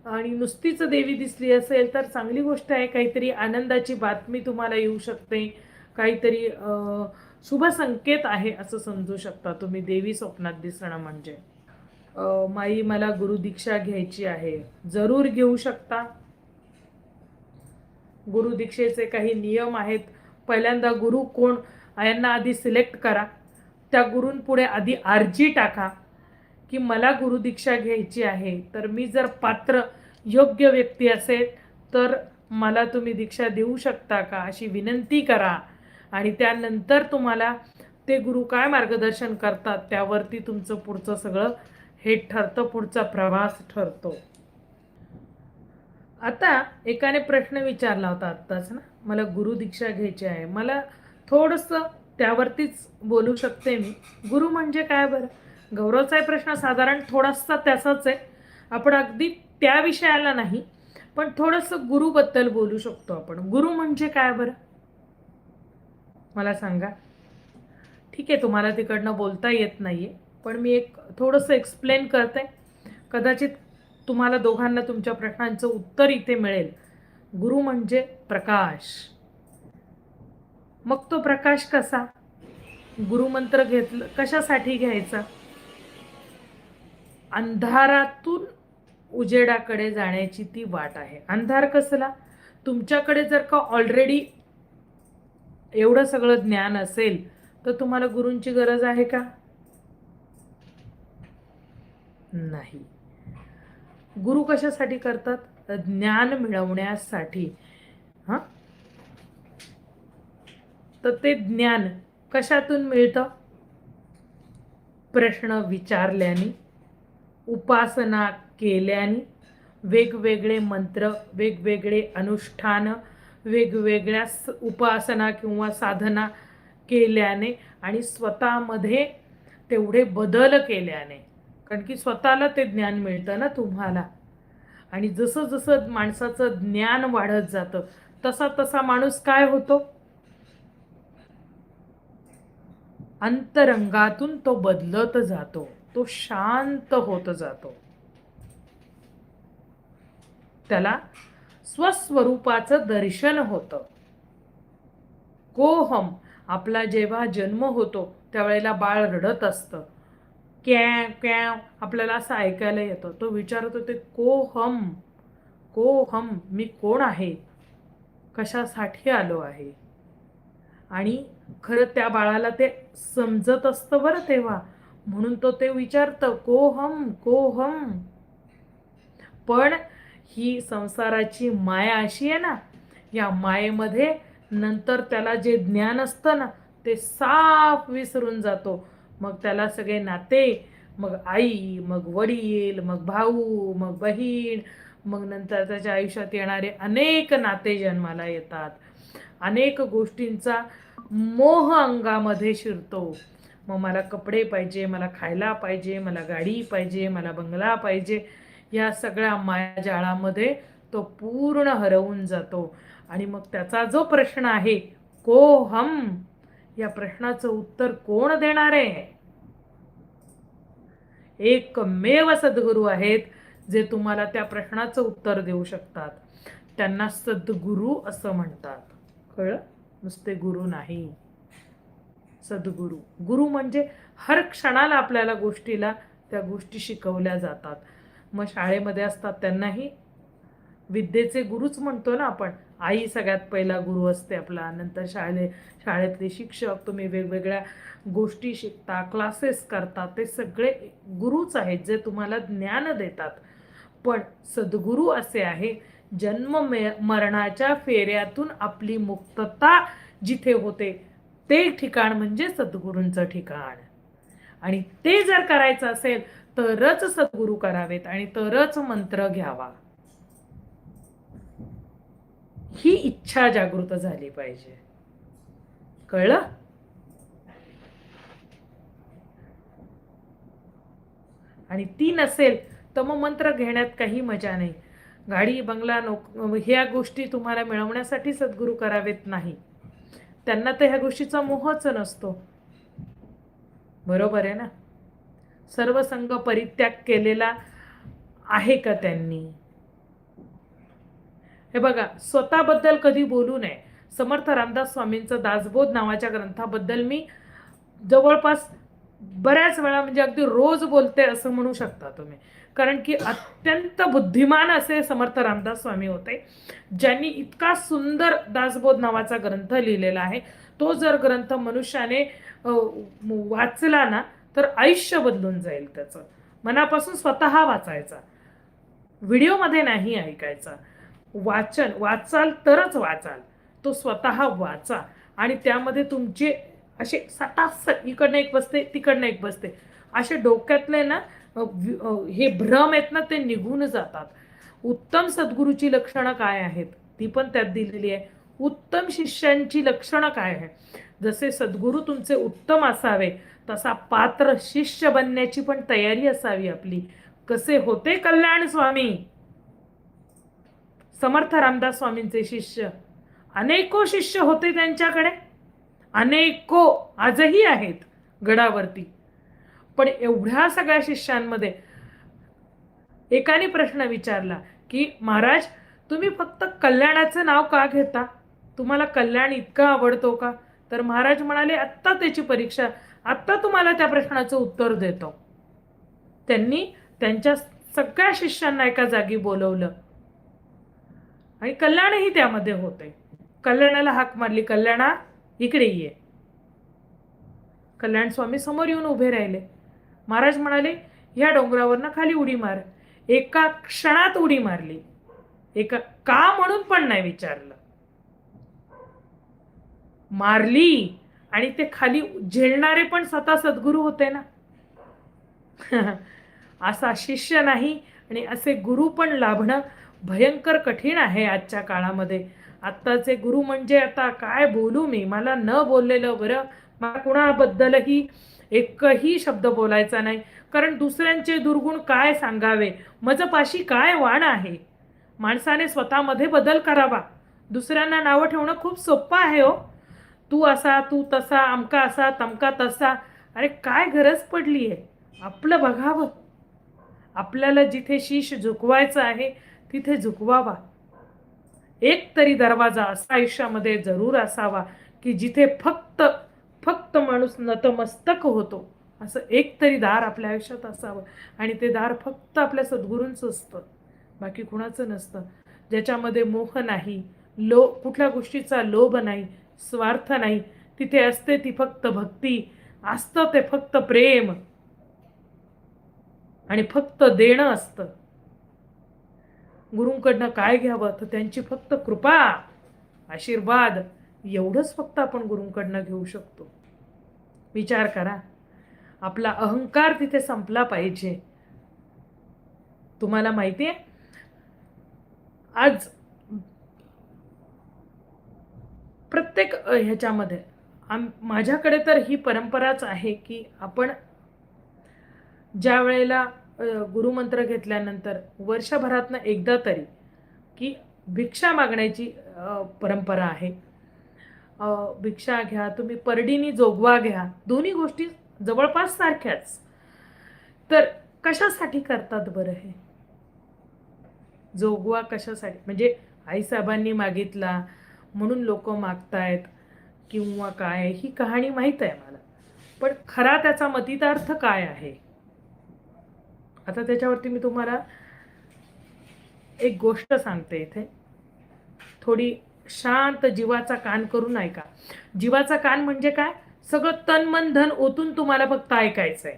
आणि नुसतीच देवी दिसली असेल तर चांगली गोष्ट आहे, काहीतरी आनंदाची बातमी तुम्हाला येऊ शकते, काहीतरी शुभ संकेत आहे असं समजू शकता तुम्ही देवी स्वप्नात दिसणं म्हणजे. माई मला गुरुदीक्षा घ्यायची आहे, जरूर घेऊ शकता. गुरुदीक्षेचे काही नियम आहेत. पहिल्यांदा गुरु कोण यांना आधी सिलेक्ट करा, त्या गुरूंपुढे आधी अर्जी टाका की मला गुरुदीक्षा घ्यायची आहे, तर मी जर पात्र योग्य व्यक्ती असेल तर मला तुम्ही दीक्षा देऊ शकता का अशी विनंती करा. आणि त्यानंतर तुम्हाला ते गुरु काय मार्गदर्शन करतात त्यावरती तुमचं पुढचं सगळं हे ठरतं, पुढचा प्रवास ठरतो. आता एकाने प्रश्न विचारला होता आत्ताच ना, मला गुरुदीक्षा घ्यायची आहे. मला थोडंसं त्यावरतीच बोलू शकते मी. गुरु म्हणजे काय बरं? गौरवचा प्रश्न साधारण थोडासा त्याचाच आहे. आपण अगदी त्या विषयाला नाही, पण थोडंसं गुरुबद्दल बोलू शकतो आपण. गुरु म्हणजे काय बरं? मला सांगा. ठीक आहे, तुम्हाला तिकडनं बोलता येत नाहीये, पण मी एक थोडंसं एक्सप्लेन करते. कदाचित तुम्हाला दोघांना तुमच्या प्रश्नांचं उत्तर इथे मिळेल. गुरु म्हणजे प्रकाश. मग तो प्रकाश कसा? गुरुमंत्र घेतलं कशासाठी घ्यायचा? अंधारातून उजेडाकडे जाण्याची ती वाट आहे. अंधार कसला? तुमच्याकडे जर का ऑलरेडी एवढं सगळं ज्ञान असेल तर तुम्हाला गुरूंची गरज आहे का? नाही. गुरु कशासाठी करतात? ज्ञान मिळवण्यासाठी. हां, तर ते ज्ञान कशातून मिळतं? प्रश्न विचारल्याने, उपासना केल्याने, वेगवेगळे मंत्र, वेगवेगळे अनुष्ठान, वेगवेगळ्या उपासना किंवा साधना केल्याने आणि स्वतःमध्ये तेवढे बदल केल्याने. कारण की स्वतःला ते ज्ञान मिळतं ना तुम्हाला. आणि जसं जसं माणसाचं ज्ञान वाढत जातं तसा तसा माणूस काय होतो? अंतरंगातून तो बदलत जातो, तो शांत होत जातो. त्याला स्वस्वरूपाचं दर्शन होतं. कोहम, आपला जेव्हा जन्म होतो त्यावेळेला बाळ रडत असतं, कॅ कॅ आपल्याला असं ऐकायला येतं. तो विचारत होते कोहम, कोहम, मी कोण आहे, कशासाठी आलो आहे. आणि खरं त्या बाळाला ते समजत असतं बरं तेव्हा, म्हणून तो ते विचारतं कोहम कोहम. पण ही संसाराची माया अशी आहे ना, या मायेमध्ये नंतर त्याला जे ज्ञान असतं ना ते साफ विसरून जातो. मग त्याला सगळे नाते, मग आई, मग वडील, मग भाऊ, मग बहीण, मग नंतर त्याच्या आयुष्यात येणारे अनेक नाते जन्माला येतात. अनेक गोष्टींचा मोह अंगामध्ये शिरतो. मग मला कपडे पाहिजे, मला खायला पाहिजे, मला गाडी पाहिजे, मला बंगला पाहिजे, या सगळ्या मायाजाळामध्ये तो पूर्ण हरवून जातो. आणि मग त्याचा जो प्रश्न आहे कोहम, या प्रश्नाचं उत्तर कोण देणार आहे? एकमेव सद्गुरू आहेत जे तुम्हाला त्या प्रश्नाचं उत्तर देऊ शकतात. त्यांना सद्गुरू असं म्हणतात. कळलं? नुसते गुरु नाही, सद्गुरू. गुरु म्हणजे हर क्षणाला आपल्याला त्या गोष्टी शिकवल्या जातात. मग शाळेमध्ये असतात त्यांनाही विद्येचे गुरुच म्हणतो ना आपण. आई सगळ्यात पहिला गुरु असते आपला, नंतर शाळेतले शिक्षक, तुम्ही वेगवेगळ्या गोष्टी शिकता, क्लासेस करता, ते सगळे गुरुच आहेत जे तुम्हाला ज्ञान देतात. पण सद्गुरू असे आहे जन्म मरणाच्या फेऱ्यातून आपली मुक्तता जिथे होते ते ठिकाण म्हणजे सद्गुरूंचं ठिकाण. आणि ते जर करायचं असेल तरच सद्गुरू करावेत आणि तरच मंत्र घ्यावा. ही इच्छा जागृत झाली पाहिजे. कळलं? आणि ती नसेल तममंत्र घेण्यात काही मजा नाही. गाडी बंगला ह्या गोष्टी तुम्हाला मिळवण्यासाठी सद्गुरू करावेत नाही. त्यांना तर ह्या गोष्टीचा मोहच नसतो. बरोबर आहे ना? सर्व संग परित्याग केलेला आहे का त्यांनी? हे बघा, स्वतःबद्दल कधी बोलू नये. समर्थ रामदास स्वामींचं दासबोध नावाच्या ग्रंथाबद्दल मी जवळपास बऱ्याच वेळा, म्हणजे अगदी रोज बोलते असं म्हणू शकता तुम्ही. कारण की अत्यंत बुद्धिमान असे समर्थ रामदास स्वामी होते, ज्यांनी इतका सुंदर दासबोध नावाचा ग्रंथ लिहिलेला आहे. तो जर ग्रंथ मनुष्याने वाचला ना तर आयुष्य बदलून जाईल त्याचं. मनापासून स्वतः वाचायचा, व्हिडिओमध्ये नाही ऐकायचा. वाचाल तरच वाचाल, तो स्वतः वाचा. आणि त्यामध्ये तुमचे असे सटास इकडनं एक बसते तिकडनं एक बसते असे डोक्यातले ना हे भ्रम आहेत ना, ते निघून जातात. उत्तम सद्गुरूची लक्षणं काय आहेत ती पण त्यात दिलेली आहे. उत्तम शिष्यांची लक्षणं काय आहे, जसे सद्गुरू तुमचे उत्तम असावे तसा पात्र शिष्य बनण्याची पण तयारी असावी आपली. कसे होते कल्याण स्वामी? समर्थ रामदास स्वामींचे शिष्य अनेको शिष्य होते त्यांच्याकडे, अनेको आजही आहेत गडावरती. पण एवढ्या सगळ्या शिष्यांमध्ये एकाने प्रश्न विचारला की महाराज, तुम्ही फक्त कल्याणाचं नाव का घेता? तुम्हाला कल्याण इतकं आवडतो का? तर महाराज म्हणाले, आत्ता त्याची परीक्षा, आत्ता तुम्हाला त्या प्रश्नाचं उत्तर देतो. त्यांनी त्यांच्या सगळ्या शिष्यांना एका जागी बोलवलं आणि कल्याणही त्यामध्ये होते. कल्याणाला हाक मारली, कल्याणा इकडे ये. कल्याण स्वामी समोर येऊन उभे राहिले. महाराज म्हणाले, ह्या डोंगरावरनं खाली उडी मार. एका क्षणात उडी मारली. का म्हणून पण नाही विचारलं, मारली. आणि ते खाली झेलणारे पण स्वतः सद्गुरू होते ना. असा शिष्य नाही आणि असे गुरु पण लाभणं भयंकर कठीण आहे आजच्या काळामध्ये. आत्ताचे गुरु म्हणजे आता काय बोलू मी, मला न बोललेलं बरं. मला कुणाबद्दलही एकही शब्द बोलायचा नाही, कारण दुसऱ्यांचे दुर्गुण काय सांगावे, माझपाशी काय वाण आहे. माणसाने स्वतःमध्ये बदल करावा. दुसऱ्यांना नावं ठेवणं खूप सोपं आहे हो. तू असा, तू तसा, अमका असा, तमका तसा. अरे काय गरज पडली आहे? आपलं बघावं. आपल्याला जिथे शीश झुकवायचं आहे तिथे झुकवावा. एक तरी दरवाजा असा आयुष्यामध्ये जरूर असावा की जिथे फक्त माणूस नतमस्तक होतो. असं एक तरी दार आपल्या आयुष्यात असावं. आणि ते दार फक्त आपल्या सद्गुरूंचं असतं, बाकी कुणाचं नसतं. ज्याच्यामध्ये मोह नाही, कुठल्या गोष्टीचा लोभ नाही, स्वार्थ नाही. तिथे असते ती फक्त भक्ती, असतं ते फक्त प्रेम आणि फक्त देणं असतं. गुरूंकडनं काय घ्यावं तर त्यांची फक्त कृपा, आशीर्वाद, एवढंच फक्त आपण गुरूंकडनं घेऊ शकतो. विचार करा, आपला अहंकार तिथे संपला पाहिजे. तुम्हाला माहिती आहे, आज प्रत्येक ह्याच्यामध्ये माझ्याकडे तर ही परंपराच आहे की आपण ज्या वेळेला गुरुमंत्र घेतल्यानंतर वर्षभरातनं एकदा तरी की भिक्षा मागण्याची परंपरा आहे. भिक्षा घ्या, तुम्ही परडीनी जोगवा घ्या. दोन्ही गोष्टी जवळपास सारख्याच. तर कशासाठी करतात बरं हे? जोगवा कशासाठी? म्हणजे आईसाहेबांनी मागितला म्हणून लोक मागतायत किंवा काय, ही कहाणी माहीत आहे मला. पण खरा त्याचा मतितार्थ काय आहे? आता त्याच्यावरती मी तुम्हाला एक गोष्ट सांगते. इथे थोडी शांत जीवाचा कान करून ऐका. जीवाचा कान म्हणजे काय? सगळं तन मन धन ओतून तुम्हाला फक्त ऐकायचं आहे.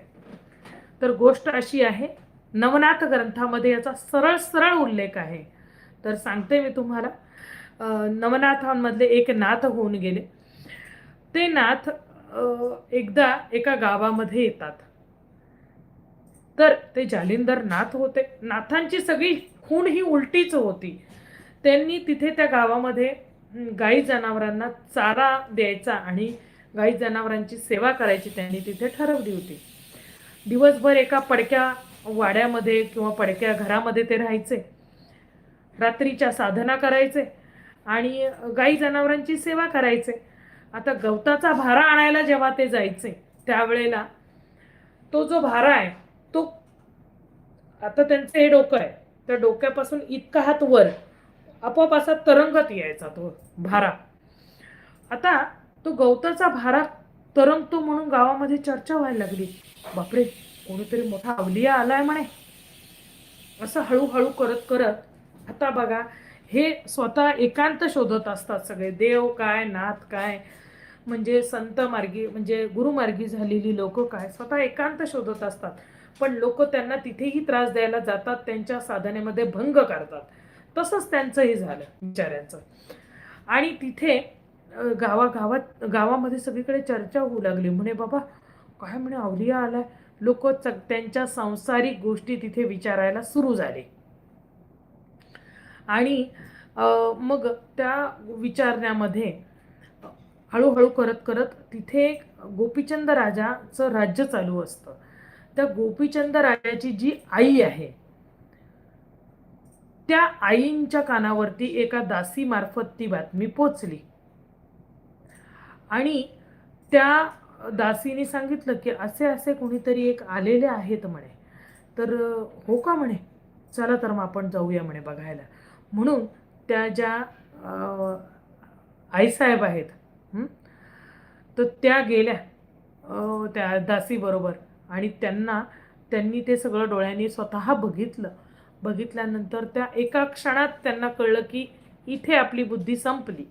तर गोष्ट अशी आहे, नवनाथ ग्रंथामध्ये याचा सरळ सरळ उल्लेख आहे. तर सांगते मी तुम्हाला. नवनाथांमधले एक नाथ होऊन गेले. ते नाथ एकदा एका गावामध्ये येतात. तर ते जालिंदर नाथ होते. नाथांची सगळी खूण ही उलटीच होती. त्यांनी तिथे त्या गावामध्ये गाई जनावरांना चारा द्यायचा आणि गाई जनावरांची सेवा करायची त्यांनी तिथे ठरवली होती. दिवसभर एका पडक्या वाड्यामध्ये किंवा पडक्या घरामध्ये ते राहायचे, रात्रीच्या साधना करायचे आणि गाई जनावरांची सेवा करायचे. आता गवताचा भारा आणायला जेव्हा ते जायचे त्यावेळेला तो जो भारा आहे तो, आता त्यांचं हे डोकं आहे, त्या डोक्यापासून इतका हात वर आपोआप असा तरंगत यायचा तो भारा. आता तो गवताचा भारा तरंगतो म्हणून गावामध्ये चर्चा व्हायला लागली. बापरे, कोणीतरी मोठा अवलिया आलाय म्हणे. असं हळूहळू करत करत आता बघा, हे स्वतः एकांत शोधत असतात सगळे, देव काय नाथ काय, म्हणजे संत मार्गी म्हणजे गुरुमार्गी झालेली लोक काय स्वतः एकांत शोधत असतात. पण लोक त्यांना तिथेही त्रास द्यायला जातात, त्यांच्या साधनेमध्ये भंग करतात. तसंच त्यांचंही झालं बिचाऱ्यांचं. आणि तिथे गावामध्ये सगळीकडे चर्चा होऊ लागली, म्हणे बाबा काय म्हणे अवलिया आलाय. लोक त्यांच्या सांसारिक गोष्टी तिथे विचारायला सुरू झाले. आणि मग त्या विचारण्यामध्ये हळूहळू करत करत तिथे गोपीचंद राजाचं राज्य चालू असतं. त्या गोपीचंद राजाची जी आई आहे त्या आईंच्या कानावरती एका दासी मार्फत ती बातमी पोचली आणि त्या दासीने सांगितलं की असे असे कोणीतरी एक आलेले आहेत म्हणे. तर हो का म्हणे, चला तर मग आपण जाऊया म्हणे बघायला. म्हणून त्या ज्या आईसाहेब आहेत तर त्या गेल्या त्या दासीबरोबर आणि त्यांनी ते सगळं डोळ्यांनी स्वतः बघितलं. बघितल्यानंतर त्या एका क्षणात त्यांना कळलं की इथे आपली बुद्धी संपली,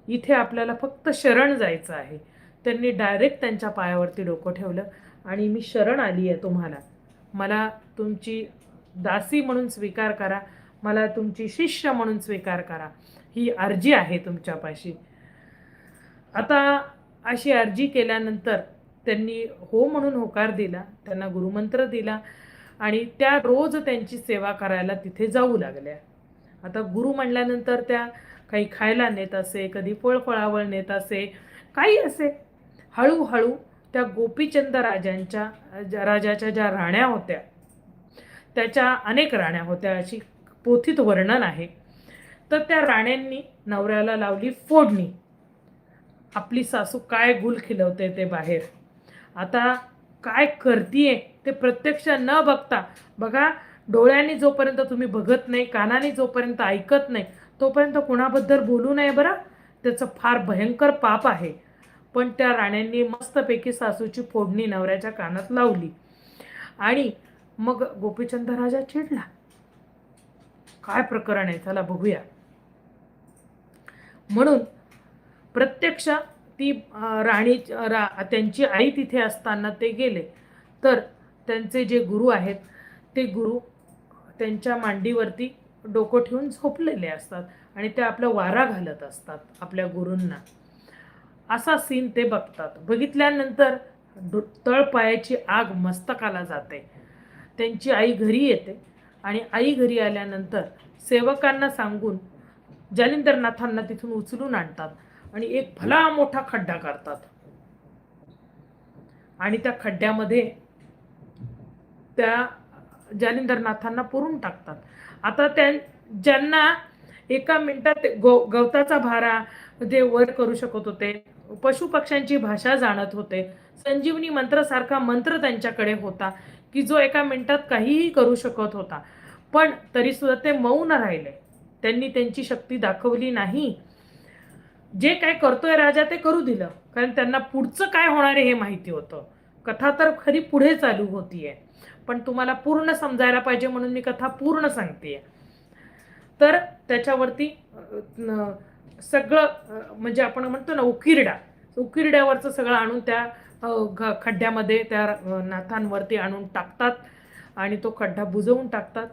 इथे आपल्याला फक्त शरण जायचं आहे. त्यांनी डायरेक्ट त्यांच्या पायावरती डोकं ठेवलं आणि मी शरण आली आहे तुम्हाला, मला तुमची दासी म्हणून स्वीकार करा, मला तुमची शिष्य म्हणून स्वीकार करा, ही अर्जी आहे तुमच्यापाशी. आता अशी अर्जी केल्यानंतर त्यांनी हो म्हणून होकार दिला, त्यांना गुरुमंत्र दिला आणि त्या रोज त्यांची सेवा करायला तिथे जाऊ लागल्या. आता गुरु म्हणल्यानंतर त्या काही खायला नेत असे, कधी फळफळावळ नेत असे, काही असे. हळूहळू त्या गोपीचंद राजाच्या ज्या राण्या होत्या, त्याच्या अनेक राण्या होत्या अशी पोथीत वर्णन आहे. तर त्या राण्यांनी नवऱ्याला लावली फोडणी. आपली सासू काय गुल खिलवते ते बाहेर, आता काय करतीये ते प्रत्यक्ष न बघता, बघा डोळ्यांनी जोपर्यंत तुम्ही बघत नाही, कानाने जोपर्यंत ऐकत नाही, तोपर्यंत कुणाबद्दल बोलू नये बरं, त्याचं फार भयंकर पाप आहे. पण त्या राण्यांनी मस्तपैकी सासूची फोडणी नवऱ्याच्या कानात लावली आणि मग गोपीचंद राजा चिडला. काय प्रकरण आहे, चला बघूया. म्हणून प्रत्यक्ष ती त्यांची आई तिथे असताना ते गेले. तर त्यांचे जे गुरु आहेत ते गुरु त्यांच्या मांडीवरती डोकं ठेवून झोपलेले असतात आणि ते आपला वारा घालत असतात आपल्या गुरूंना. असा सीन ते बघतात. बघितल्यानंतर तळपायाची आग मस्तकाला जाते. त्यांची आई घरी येते आणि आई घरी आल्यानंतर सेवकांना सांगून जालिंदरनाथांना तिथून उचलून आणतात आणि एक भला मोठा खड्डा करतात आणि त्या खड्ड्यामध्ये त्या जालिंदरनाथांना पुरून टाकतात. आता ज्यांना एका मिनिटात गवताचा भारा जे वर करू शकत होते, पशुपक्ष्यांची भाषा जाणत होते, संजीवनी मंत्रासारखा मंत्र त्यांच्याकडे होता की जो एका मिनिटात काहीही करू शकत होता, पण तरी सुद्धा ते मौन राहिले. त्यांनी त्यांची शक्ती दाखवली नाही. जे काय करतोय राजा ते करू दिलं, कारण त्यांना पुढचं काय होणार आहे हे माहिती होतं. कथा तर खरी पुढे चालू होतीये, पण तुम्हाला पूर्ण समजायला पाहिजे म्हणून मी कथा पूर्ण सांगतेय. तर त्याच्यावरती सगळं म्हणजे आपण म्हणतो ना उकिरड्यावरचं सगळं आणून त्या खड्ड्यामध्ये त्या नाथांवरती आणून टाकतात आणि तो खड्डा बुजवून टाकतात.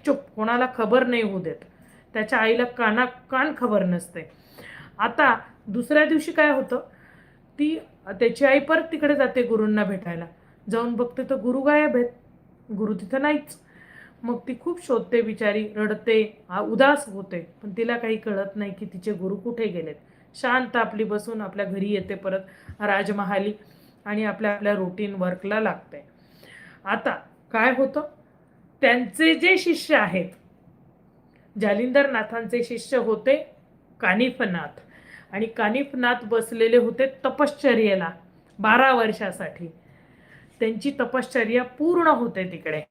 चुप, कोणाला खबर नाही होऊ देत. त्याच्या आईला कान खबर नसते. आता दुसऱ्या दिवशी काय होतं, त्याची आई परत तिकडे जाते गुरूंना भेटायला. जाऊन बघते तर गुरु गायब आहेत, गुरु तिथं नाहीच. मग ती खूप शोधते, बिचारी रडते, उदास होते, पण तिला काही कळत नाही की तिचे गुरु कुठे गेलेत. शांत आपली बसून आपल्या घरी येते परत राजमहाली आणि आपल्या रुटीन वर्कला लागते. आता काय होतं, त्यांचे जे शिष्य आहेत, जालिंदर नाथांचे शिष्य होते कानिफनाथ, आणि कानिफनाथ बसलेले होते तपश्चर्येला 12 वर्षासाठी. त्यांची तपश्चर्या पूर्ण होते तिकडे.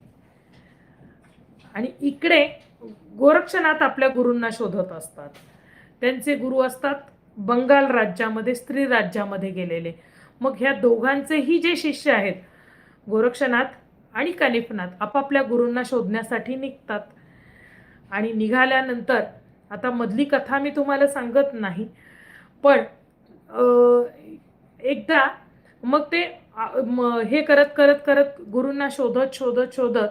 आणि इकडे गोरक्षनाथ आपल्या गुरूंना शोधत असतात. त्यांचे गुरु असतात बंगाल राज्यामध्ये, स्त्री राज्यामध्ये गेलेले. मग ह्या दोघांचेही जे शिष्य आहेत, गोरक्षनाथ आणि कानिफनाथ, आपापल्या गुरूंना शोधण्यासाठी निघतात. आणि निघाल्यानंतर आता मधली कथा मी तुम्हाला सांगत नाही, पण एकदा मग ते हे करत करत करत गुरूंना शोधत शोधत शोधत,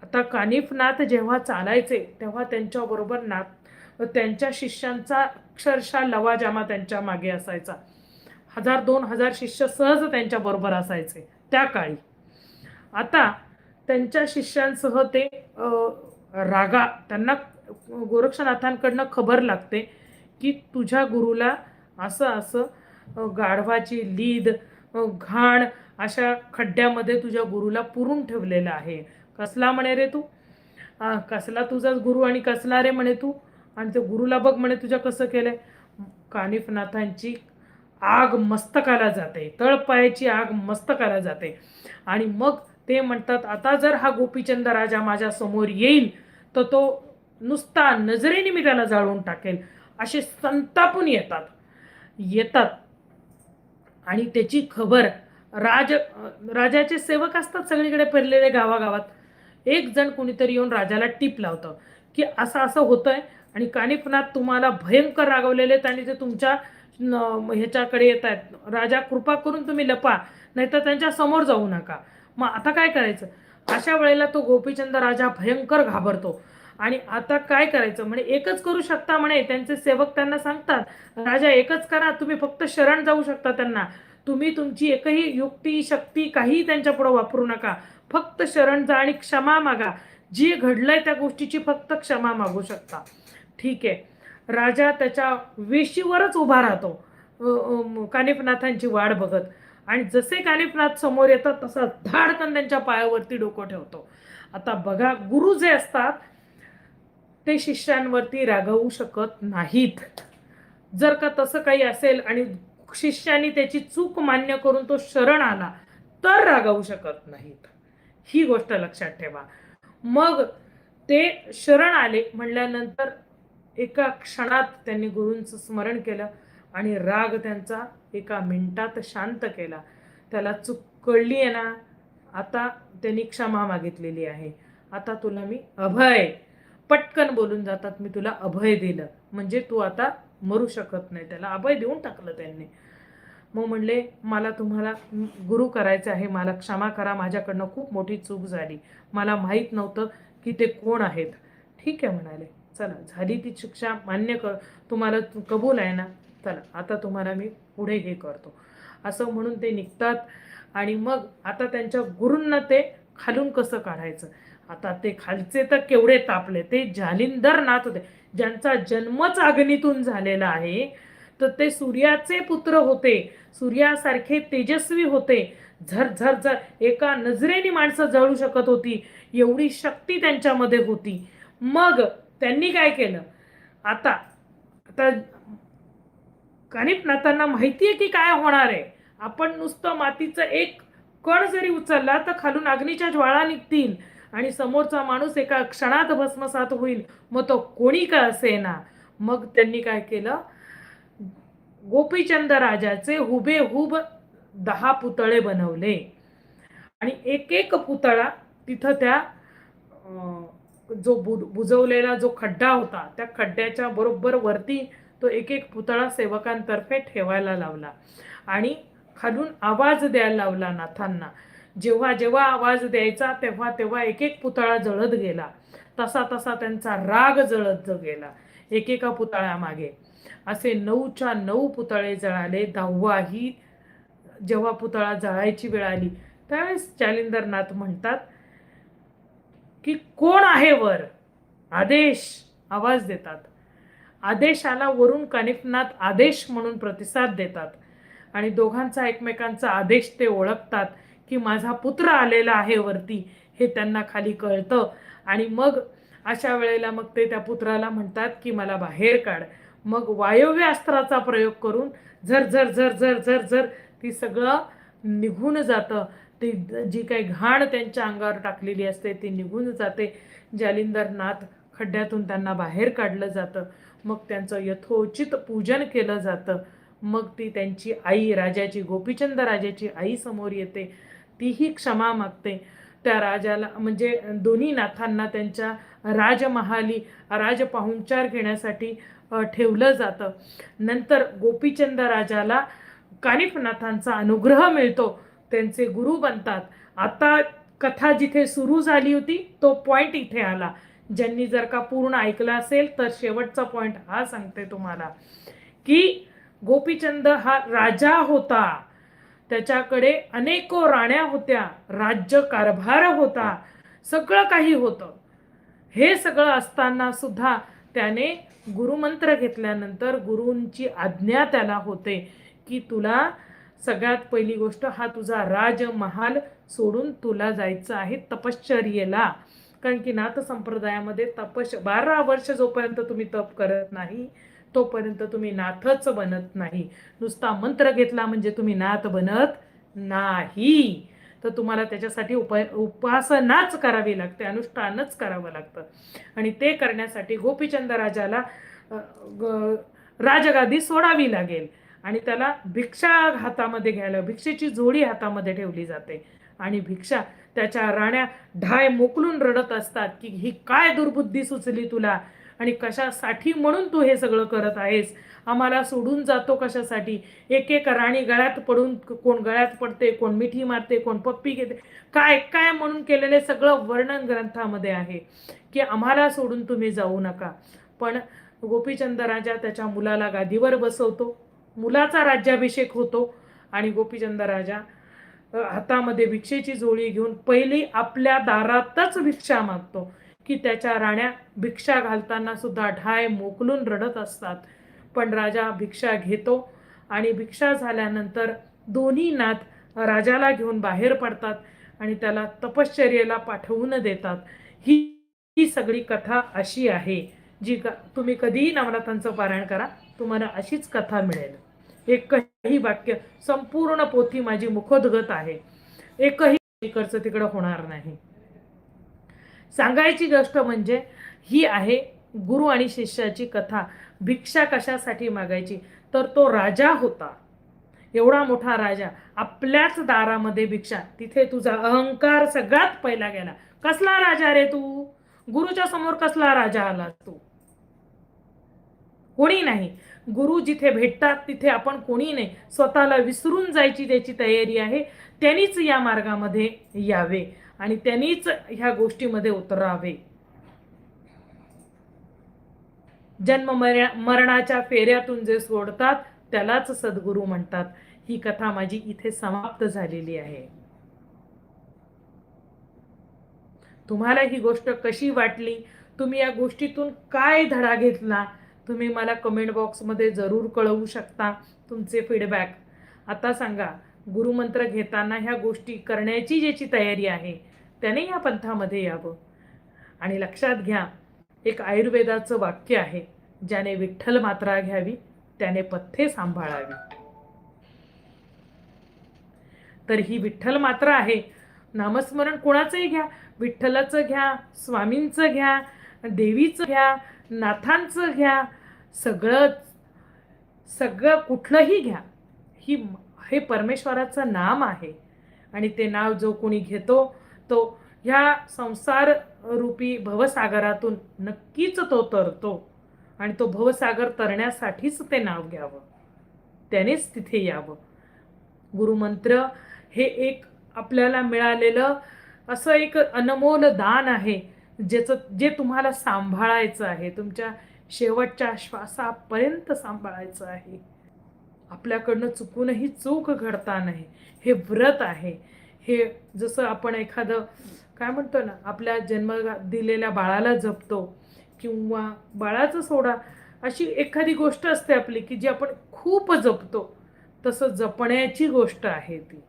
आता कानिफनाथ जेव्हा चालायचे तेव्हा त्यांच्याबरोबर त्यांच्या शिष्यांचा अक्षरशः लवाजमा त्यांच्या मागे असायचा. 1000-2000 शिष्य सहज त्यांच्याबरोबर असायचे त्या काळी. आता त्यांच्या शिष्यांसह ते रागा, त्यांना गोरक्षनाथांकडनं खबर लागते की तुझ्या गुरुला असं असं गाढवाची लीद, घाण अशा खड्ड्यामध्ये तुझ्या गुरुला पुरून ठेवलेलं आहे. कसला म्हणे रे तू, कसला तुझाच गुरु आणि कसला रे म्हणे तू, आणि ते गुरुला बघ म्हणे तुझ्या कसं केलंय. कानिफनाथांची आग मस्तकाला जाते, तळपायाची आग मस्तकाला जाते. आणि मग ते म्हणतात, आता जर हा गोपीचंद राजा माझ्या समोर येईल तर तो नुसता नजरेने मी त्याला जाळून टाकेल. असे संतापून येतात आणि त्याची खबर राजाचे सेवक असतात सगळीकडे फिरलेले गावागावात. एक जण कोणीतरी येऊन राजाला टीप लावतं की असं असं होतंय आणि कानिफनाथ तुम्हाला भयंकर रागवलेले आहेत आणि ते तुमच्या ह्याच्याकडे येत आहेत. राजा कृपा करून तुम्ही लपा, नाहीतर त्यांच्या समोर जाऊ नका. मग आता काय करायचं. अशा वेळेला तो गोपीचंद राजा भयंकर घाबरतो. आणि आता काय करायचं म्हणे, एकच करू शकता म्हणे. त्यांचे सेवक त्यांना सांगतात, राजा एकच करा, तुम्ही फक्त शरण जाऊ शकता त्यांना. तुम्ही तुमची एकही युक्ती शक्ती काही त्यांच्या पुढे वापरू नका. फक्त शरण जा आणि क्षमा मागा. जे घडलंय त्या गोष्टीची फक्त क्षमा मागू शकता. ठीक आहे. राजा त्याच्या वेशीवरच उभा राहतो कानिफनाथांची वाट बघत. आणि जसे कानिफनाथ समोर येतात तसा धाडकन त्यांच्या पायावरती डोकं ठेवतो. आता बघा, गुरु जे असतात ते शिष्यांवरती रागवू शकत नाहीत. जर का तसं काही असेल आणि शिष्याने त्याची चूक मान्य करून तो शरण आला तर रागवू शकत नाहीत. ही गोष्ट लक्षात ठेवा. मग ते शरण आले म्हणल्यानंतर एका क्षणात त्यांनी गुरूंचं स्मरण केलं आणि राग त्यांचा एका मिनिटात शांत केला. त्याला चूक कळली आहे ना, आता त्यांनी क्षमा मागितलेली आहे. आता तुला मी अभय, पटकन बोलून जातात, मी तुला अभय दिलं म्हणजे तू आता मरू शकत नाही. त्याला अभय देऊन टाकलं त्यांनी. मग म्हणले, मला तुम्हाला गुरु करायचं आहे, मला क्षमा करा, माझ्याकडनं खूप मोठी चूक झाली, मला माहीत नव्हतं की ते कोण आहेत. ठीक आहे म्हणाले, चला झाली ती शिक्षा, मान्य कर, तुम्हाला कबूल आहे ना, चला आता तुम्हाला मी पुढे हे करतो. असं म्हणून ते निघतात. आणि मग आता त्यांच्या गुरूंना ते खालून कसं काढायचं. आता ते खालचे तर केवढे तापले. ते जालिंदर नाथ होते, ज्यांचा जन्मच अग्नीतून झालेला आहे. तर ते सूर्याचे पुत्र होते, सूर्यासारखे तेजस्वी होते. झर झर झर एका नजरेने माणसं जळू शकत होती, एवढी शक्ती त्यांच्यामध्ये होती. मग त्यांनी काय केलं, आता आता कानिफनाथांना माहिती आहे की काय होणार आहे. आपण नुसतं मातीचं एक कण जरी उचलला तर खालून अग्नीच्या ज्वाळा निघतील आणि समोरचा माणूस एका क्षणात भस्मसात होईल, मग तो कोणी का असेना. मग त्यांनी काय केलं, गोपीचंद राजाचे हुबेहूब 10 पुतळे बनवले आणि एक एक पुतळा तिथं त्या जो बुजवलेला जो खड्डा होता त्या खड्ड्याच्या बरोबर वरती तो एक एक पुतळा सेवकांतर्फे ठेवायला लावला आणि खालून आवाज द्यायला लावला नाथांना. जेव्हा जेव्हा आवाज द्यायचा तेव्हा तेव्हा एक एक पुतळा जळत गेला. तसा तसा त्यांचा राग जळत गेला एकेका पुतळ्यामागे. असे 9च्या 9 पुतळे जळाले. 10वाही जेव्हा पुतळा जळायची वेळ आली त्यावेळेस जालिंदरनाथ म्हणतात की कोण आहे वर, आदेश, आवाज देतात. आदेशाला वरून कानिफनाथ आदेश म्हणून प्रतिसाद देतात आणि दोघांचा एकमेकांचा आदेश ते ओळखतात की माझा पुत्र आलेला आहे वरती, हे त्यांना खाली कळतं. आणि मग अशा वेळेला मग ते त्या पुत्राला म्हणतात की मला बाहेर काढ. मग वायव्य अस्त्राचा प्रयोग करून झर झर झर झर झर झर ती सगळं निघून जातं. ती जी काही घाण त्यांच्या अंगावर टाकलेली असते ती निघून जाते. जालिंदरनाथ खड्ड्यातून त्यांना बाहेर काढलं जातं. मग त्यांचं यथोचित पूजन केलं जातं. मग ती त्यांची आई, राजाची, गोपीचंद राजाची आई समोर येते. तीही क्षमा मागते. त्या राजाला म्हणजे दोन्ही नाथांना त्यांच्या राजमहाली राजपाहुणचार घेण्यासाठी ठेवलं जातं. नंतर गोपीचंद राजाला कानिफनाथांचा अनुग्रह मिळतो, त्यांचे गुरु बनतात. आता कथा जिथे सुरू झाली होती तो पॉइंट इथे आला. ज्यांनी जर का पूर्ण ऐकलं असेल तर शेवटचा पॉइंट हा सांगते तुम्हाला की गोपीचंद हा राजा होता. त्याच्याकडे अनेको राण्या होत्या, राज्य कारभार होता, सगळं काही होतं. हे सगळं असताना सुद्धा त्याने गुरुमंत्र घेतल्यानंतर गुरूंची आज्ञा त्याला होते की तुला सगळ्यात पहिली गोष्ट हा तुझा राजमहाल सोडून तुला जायचं आहे तपश्चर्येला. कारण की नाथ संप्रदायामध्ये 12 वर्ष जोपर्यंत तुम्ही तप करत नाही तोपर्यंत तुम्ही नाथच बनत नाही. नुसता मंत्र घेतला म्हणजे तुम्ही नाथ बनत नाही. तर तुम्हाला त्याच्यासाठी उपासनाच करावी लागते, अनुष्ठानच करावं लागतं. आणि ते करण्यासाठी गोपीचंद राजाला राजगादी सोडावी लागेल आणि त्याला भिक्षा हातामध्ये घ्यायला, भिक्षेची जोडी हातामध्ये ठेवली जाते. आणि भिक्षा त्याच्या राण्या ढाय मोकलून रडत असतात की ही काय दुर्बुद्धी सुचली तुला आणि कशासाठी म्हणून तू हे सगळं करत आहेस, आम्हाला सोडून जातो कशासाठी. एक एक राणी गळ्यात पडून, कोण गळ्यात पडते, कोण मिठी मारते, कोण पप्पी घेते, काय काय म्हणून केलेले सगळं वर्णन ग्रंथामध्ये आहे की आम्हाला सोडून तुम्ही जाऊ नका. पण गोपीचंद राजा त्याच्या मुलाला गादीवर बसवतो, मुलाचा राज्याभिषेक होतो आणि गोपीचंद राजा हातामध्ये भिक्षेची जोळी घेऊन पहिली आपल्या दारातच भिक्षा मागतो की त्याच्या राण्या भिक्षा घालताना सुद्धा ढाय मोकलून रडत असतात. पण राजा भिक्षा घेतो आणि भिक्षा झाल्यानंतर दोन्ही नाथ राजाला घेऊन बाहेर पडतात आणि त्याला तपश्चर्येला पाठवून देतात. ही सगळी कथा अशी आहे जी तुम्ही कधीही नवनाथांचं पारायण करा, तुम्हाला अशीच कथा मिळेल. एकही वाक्य, संपूर्ण पोथी माझी मुखोद्गत आहे, एकही इकडचं तिकडं होणार नाही. सांगायची गोष्ट म्हणजे ही आहे गुरु आणि शिष्याची कथा. भिक्षा कशासाठी मागायची, तर तो राजा होता, एवढा मोठा राजा, आपल्याच दारामध्ये भिक्षा. तिथे तुझा अहंकार सगळ्यात पहिला गेला. कसला राजा रे तू, गुरुच्या समोर कसला राजा आला तू, कोणी नाही. गुरु जिथे भेटतात तिथे आपण कोणी नाही. स्वतःला विसरून जायची त्याची तयारी आहे. त्यांनीच या मार्गामध्ये यावे आणि त्यांनीच ह्या गोष्टीमध्ये उतरावे. जन्म मरणाच्या फेऱ्यातून जे सोडतात त्यालाच सद्गुरू म्हणतात. ही कथा माझी इथे समाप्त झालेली आहे. तुम्हाला ही गोष्ट कशी वाटली, तुम्ही या गोष्टीतून काय धडा घेतला, तुम्ही मला कमेंट बॉक्समध्ये जरूर कळवू शकता तुमचे फीडबॅक. आता सांगा, गुरुमंत्र घेताना ह्या गोष्टी करण्याची ज्याची तयारी आहे त्याने या पंथामध्ये यावं. आणि लक्षात घ्या, एक आयुर्वेदाचं वाक्य आहे, ज्याने विठ्ठल मात्रा घ्यावी त्याने पथ्ये सांभाळावी. तर ही विठ्ठल मात्रा आहे. नामस्मरण कोणाचंही घ्या, विठ्ठलाचं घ्या, स्वामींचं घ्या, देवीचं घ्या, नाथांचं घ्या, सगळं कुठलंही घ्या. हे परमेश्वराचं नाम आहे आणि ते नाव जो कोणी घेतो तो ह्या संसार रूपी भवसागरातून नक्कीच तो तरतो. आणि तो भवसागर तरण्यासाठीच ते नाव घ्यावं, त्यानेच तिथे यावं. गुरुमंत्र हे एक आपल्याला मिळालेलं असं एक अनमोल दान आहे, जे तुम्हाला सांभाळायचं आहे, तुमच्या शेवटच्या श्वासापर्यंत सांभाळायचं आहे. आपल्याकडनं चुकूनही चूक घडता नाही. हे व्रत आहे. हे जसं आपण एखादं काय म्हणतो ना, आपल्या जन्म दिलेल्या बाळाला जपतो किंवा बाळाचं सोडा, अशी एखादी गोष्ट असते आपली की जी आपण खूप जपतो, तसं जपण्याची गोष्ट आहे ती.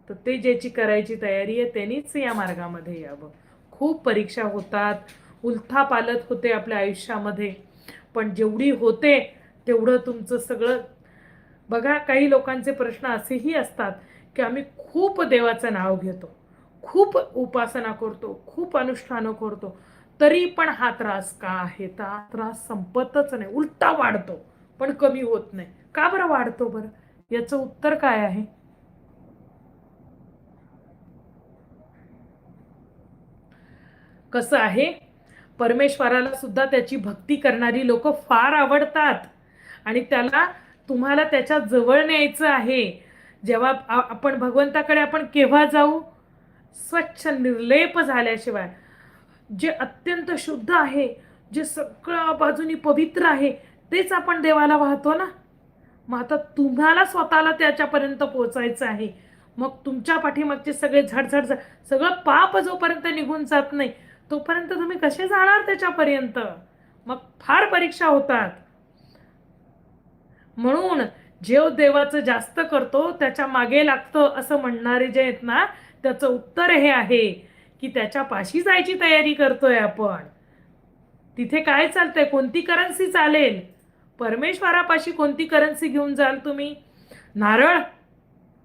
तर ते ज्याची करायची तयारी आहे त्यांनीच या मार्गामध्ये यावं. खूप परीक्षा होतात, उलथापालथ होते आपल्या आयुष्यामध्ये, पण जेवढी होते तेवढं तुमचं सगळं. बघा, काही लोकांचे प्रश्न असेही असतात की आम्ही खूप देवाचं नाव घेतो, खूप उपासना करतो, खूप अनुष्ठानं करतो, तरी पण हा त्रास का आहे? हा त्रास संपतच नाही, उलटा वाढतो पण कमी होत नाही. का बरं वाढतो बरं? याचं उत्तर काय आहे? कसं आहे, परमेश्वराला सुद्धा त्याची भक्ती करणारी लोक फार आवडतात आणि त्याला तुम्हाला त्याच्या जवळ न्यायचं आहे. जेव्हा आपण भगवंताकडे आपण केव्हा जाऊ? स्वच्छ निर्लेप झाल्याशिवाय. जे अत्यंत शुद्ध आहे, जे सगळ्या बाजूनी पवित्र आहे, तेच आपण देवाला वाहतो ना. मग आता तुम्हाला स्वतःला त्याच्यापर्यंत पोहोचायचं आहे. मग तुमच्या पाठीमागचे सगळे झडझड सगळं पाप जोपर्यंत निघून जात नाही तोपर्यंत तुम्ही कसे जाणार त्याच्यापर्यंत? मग फार परीक्षा होतात. म्हणून जेव देवाचं जास्त करतो त्याच्या मागे लागतं असं म्हणणारे जे आहेत ना, त्याचं उत्तर हे आहे की त्याच्या पाशी जायची तयारी करतोय आपण. तिथे काय चालतंय? कोणती करन्सी चालेल? परमेश्वरापाशी कोणती करन्सी घेऊन जाल तुम्ही? नारळ?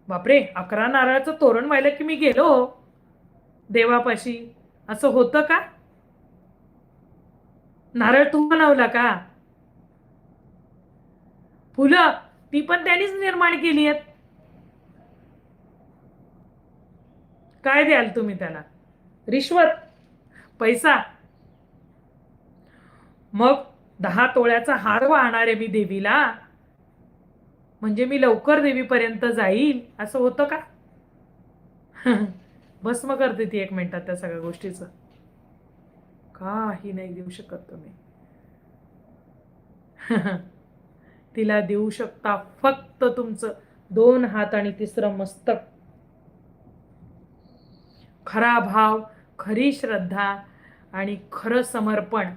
बापरे, 11 नारळाचं तोरण व्हायला की मी गेलो देवापाशी, असं होतं का? नारळ तू बनवला का? फुलं ती पण त्यांनीच निर्माण केली आहेत. काय द्याल तुम्ही त्याला? रिश्वत? पैसा? मग 10 तोळ्याचा हार वाहणार आहे मी देवीला, म्हणजे मी लवकर देवीपर्यंत जाईल, असं होतं का? भस्म करते ती 1 मिनिटात त्या सगळ्या गोष्टीचं. काही नाही देऊ शकत तुम्ही. तिला देऊ शकता फक्त तुमचं 2 हात आणि 3रं मस्तक. खरा भाव, खरी श्रद्धा आणि खरं समर्पण.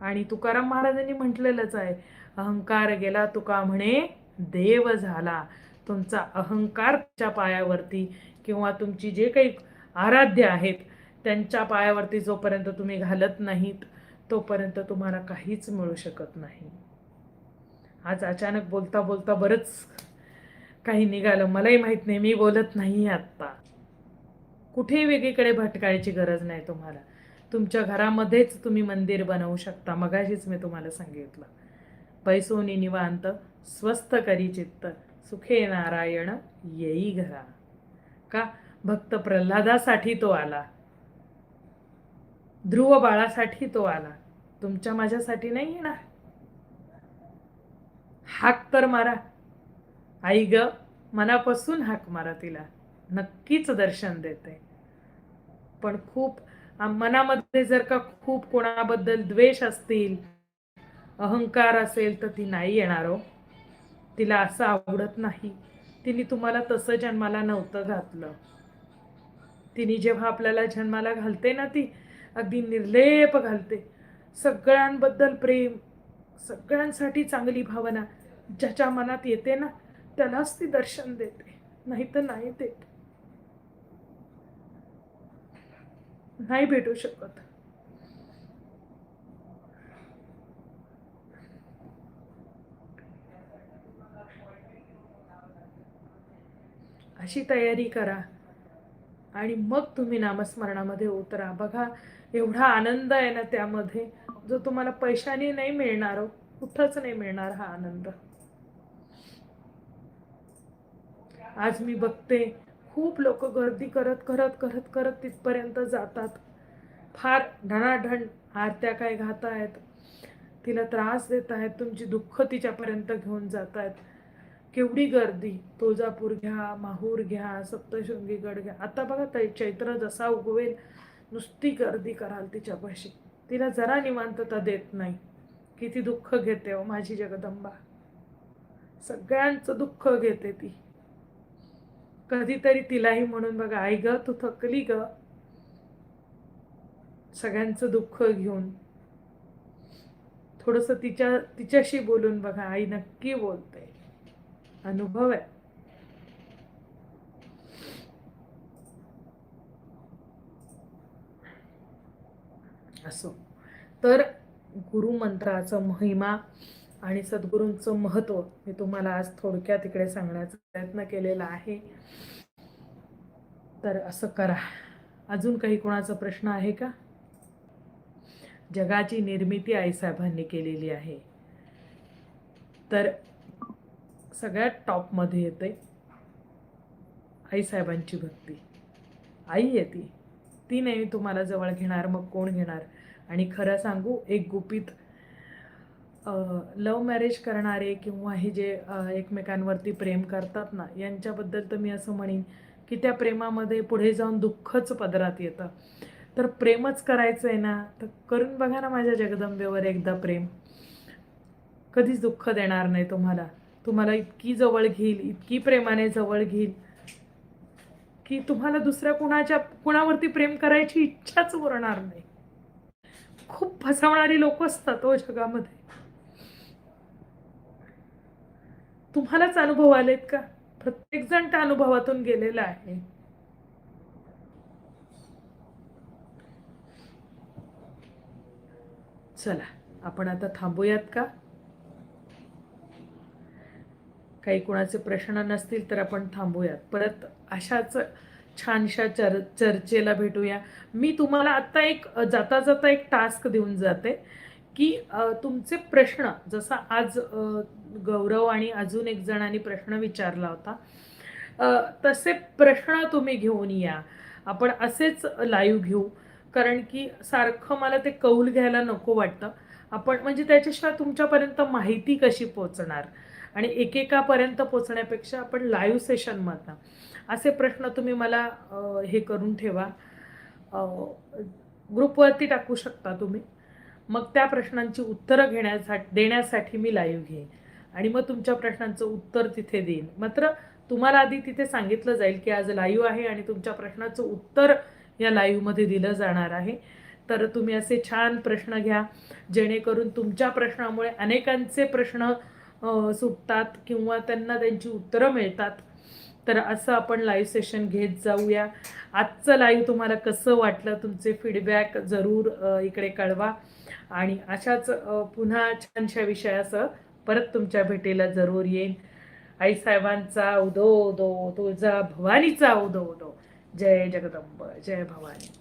आणि तुकाराम महाराजांनी म्हटलेलंच आहे, अहंकार गेला तुका म्हणे देव झाला. तुमचा अहंकार त्याच्या पायावरती किंवा तुमची जे काही आराध्य आहेत त्यांच्या पायावरती जोपर्यंत तुम्ही घालत नाहीत तोपर्यंत तुम्हाला काहीच मिळू शकत नाही. आज अचानक बोलता बोलता बरंच काही निघालं, मलाही माहित नाही, मी बोलत नाही आत्ता. कुठेही वेगळीकडे भटकायची गरज नाही तुम्हाला. तुमच्या घरामध्येच तुम्ही मंदिर बनवू शकता. मगाशीच मी तुम्हाला सांगितलं, पैसोनी निवांत स्वस्थ करी चित्त सुखे नारायण येई घरा. का? भक्त प्रल्हादासाठी तो आला, ध्रुव बाळासाठी तो आला, तुमच्या माझ्यासाठी नाही येणार. हाक तर मारा, आई ग, मनापासून हाक मारा तिला, नक्कीच दर्शन देते. पण खूप मनामध्ये जर का खूप कोणाबद्दल द्वेष असतील, अहंकार असेल तर ती नाही येणार हो. तिला असं आवडत नाही. तिने तुम्हाला तसं जन्माला नव्हतं घातलं. तिने जेव्हा आपल्याला जन्माला घालते ना, ती अगदी निर्लेप घालते. सगळ्यांबद्दल प्रेम, सगळ्यांसाठी चांगली भावना ज्याच्या मनात येते ना त्यालाच ती दर्शन देते, नाही तर नाही देत, नाही भेटू शकत. अशी तयारी करा आणि मग तुम्ही नामस्मरणामध्ये उतरा. बघा, एवढा आनंद आहे ना त्यामध्ये, जो तुम्हाला पैशाने नाही मिळणार हो, कुठंच नाही मिळणार हा आनंद. आज मी बघते खूप लोक गर्दी करत करत करत करत तिथपर्यंत जातात. फार ढणाढण आरत्या काय घात आहेत, तिला त्रास देत आहेत, तुमची दुःख तिच्यापर्यंत घेऊन जात आहेत. केवढी गर्दी. तुळजापूर घ्या, माहूर घ्या, सप्तशृंगीगड घ्या. आता बघा, चैत्र जसा उगवेल नुसती गर्दी कराल तिच्यापाशी. तिला जरा निवांतता देत नाही. किती दुःख घेते हो माझी जगदंबा, सगळ्यांचं दुःख घेते ती. कधीतरी तिलाही म्हणून बघा, आई ग तू थकली ग, सगळ्यांचं दुःख घेऊन थोडंसं तिच्याशी बोलून बघा, आई नक्की बोलते. अनुभव आहे. असो, तर गुरुमंत्राचा महिमा आणि सद्गुरूंचं महत्त्व मी तुम्हाला आज थोडक्यात इकडे सांगण्याचा प्रयत्न केलेला आहे. तर असं करा. अजून काही कोणाचा प्रश्न आहे का? जगाची निर्मिती आईसाहेबांनी केलेली आहे, तर सगळ्यात टॉपमध्ये येते आईसाहेबांची भक्ती. आई आहे ती, ती नाही तुम्हाला जवळ घेणार मग कोण घेणार? आणि खरं सांगू, एक गुपित लव्ह मॅरेज करणारे किंवा हे जे एकमेकांवरती प्रेम करतात ना, यांच्याबद्दल तर मी असं म्हणेन की त्या प्रेमामध्ये पुढे जाऊन दुःखच पदरात येतं. तर प्रेमच करायचं आहे ना, तर करून बघा ना माझ्या जगदंबेवर एकदा प्रेम. कधीच दुःख देणार नाही तुम्हाला. तुम्हाला इतकी जवळ घेईल, इतकी प्रेमाने जवळ घेईल की तुम्हाला दुसऱ्या कुणावरती प्रेम करायची इच्छाच उरणार नाही. खूप फसवणारी लोक असतात हो जगामध्ये. तुम्हालाच अनुभव आलेत का? प्रत्येक जण त्या अनुभवातून गेलेला आहे. चला, आपण आता थांबूयात का? काही कोणाचे प्रश्न नसतील तर आपण थांबूयात. परत अशाच छानशा चर्चेला भेटूया. मी तुम्हाला आता एक जाता जाता एक टास्क देऊन जाते की तुमचे प्रश्न, जसा आज गौरव आणि अजून एक जणांनी प्रश्न विचारला होता, तसे प्रश्न तुम्ही घेऊन या. आपण असेच लाईव्ह घेऊ, कारण की सारखं मला ते कौल घ्यायला नको वाटतं. आपण म्हणजे त्याच्याशिवाय तुमच्यापर्यंत माहिती कशी पोचणार, आणि एकेकापर्यंत पोचण्यापेक्षा आपण लाईव्ह सेशनमधनं असे प्रश्न तुम्ही मला हे करून ठेवा, ग्रुपवरती टाकू शकता तुम्ही. मग त्या प्रश्नांची उत्तरं देण्यासाठी मी लाईव्ह घेईन आणि मग तुमच्या प्रश्नांचं उत्तर तिथे देईन. मात्र तुम्हाला आधी तिथे सांगितलं जाईल की आज लाईव्ह आहे आणि तुमच्या प्रश्नाचं उत्तर या लाईव्हमध्ये दिलं जाणार आहे. तर तुम्ही असे छान प्रश्न घ्या, जेणेकरून तुमच्या प्रश्नामुळे अनेकांचे प्रश्न सुटतात किंवा त्यांना त्यांची उत्तरं मिळतात. तर असं आपण लाईव्ह सेशन घेत जाऊया. आजचं लाईव्ह तुम्हाला कसं वाटलं, तुमचे फीडबॅक जरूर इकडे कळवा. आणि अशाच पुन्हा छानशा विषयासह परत तुमच्या भेटीला जरूर येईन. आईसाहेबांचा उदो उदो, तुळजा भवानीचा उदो उदो. जय जगदंब, जय भवानी.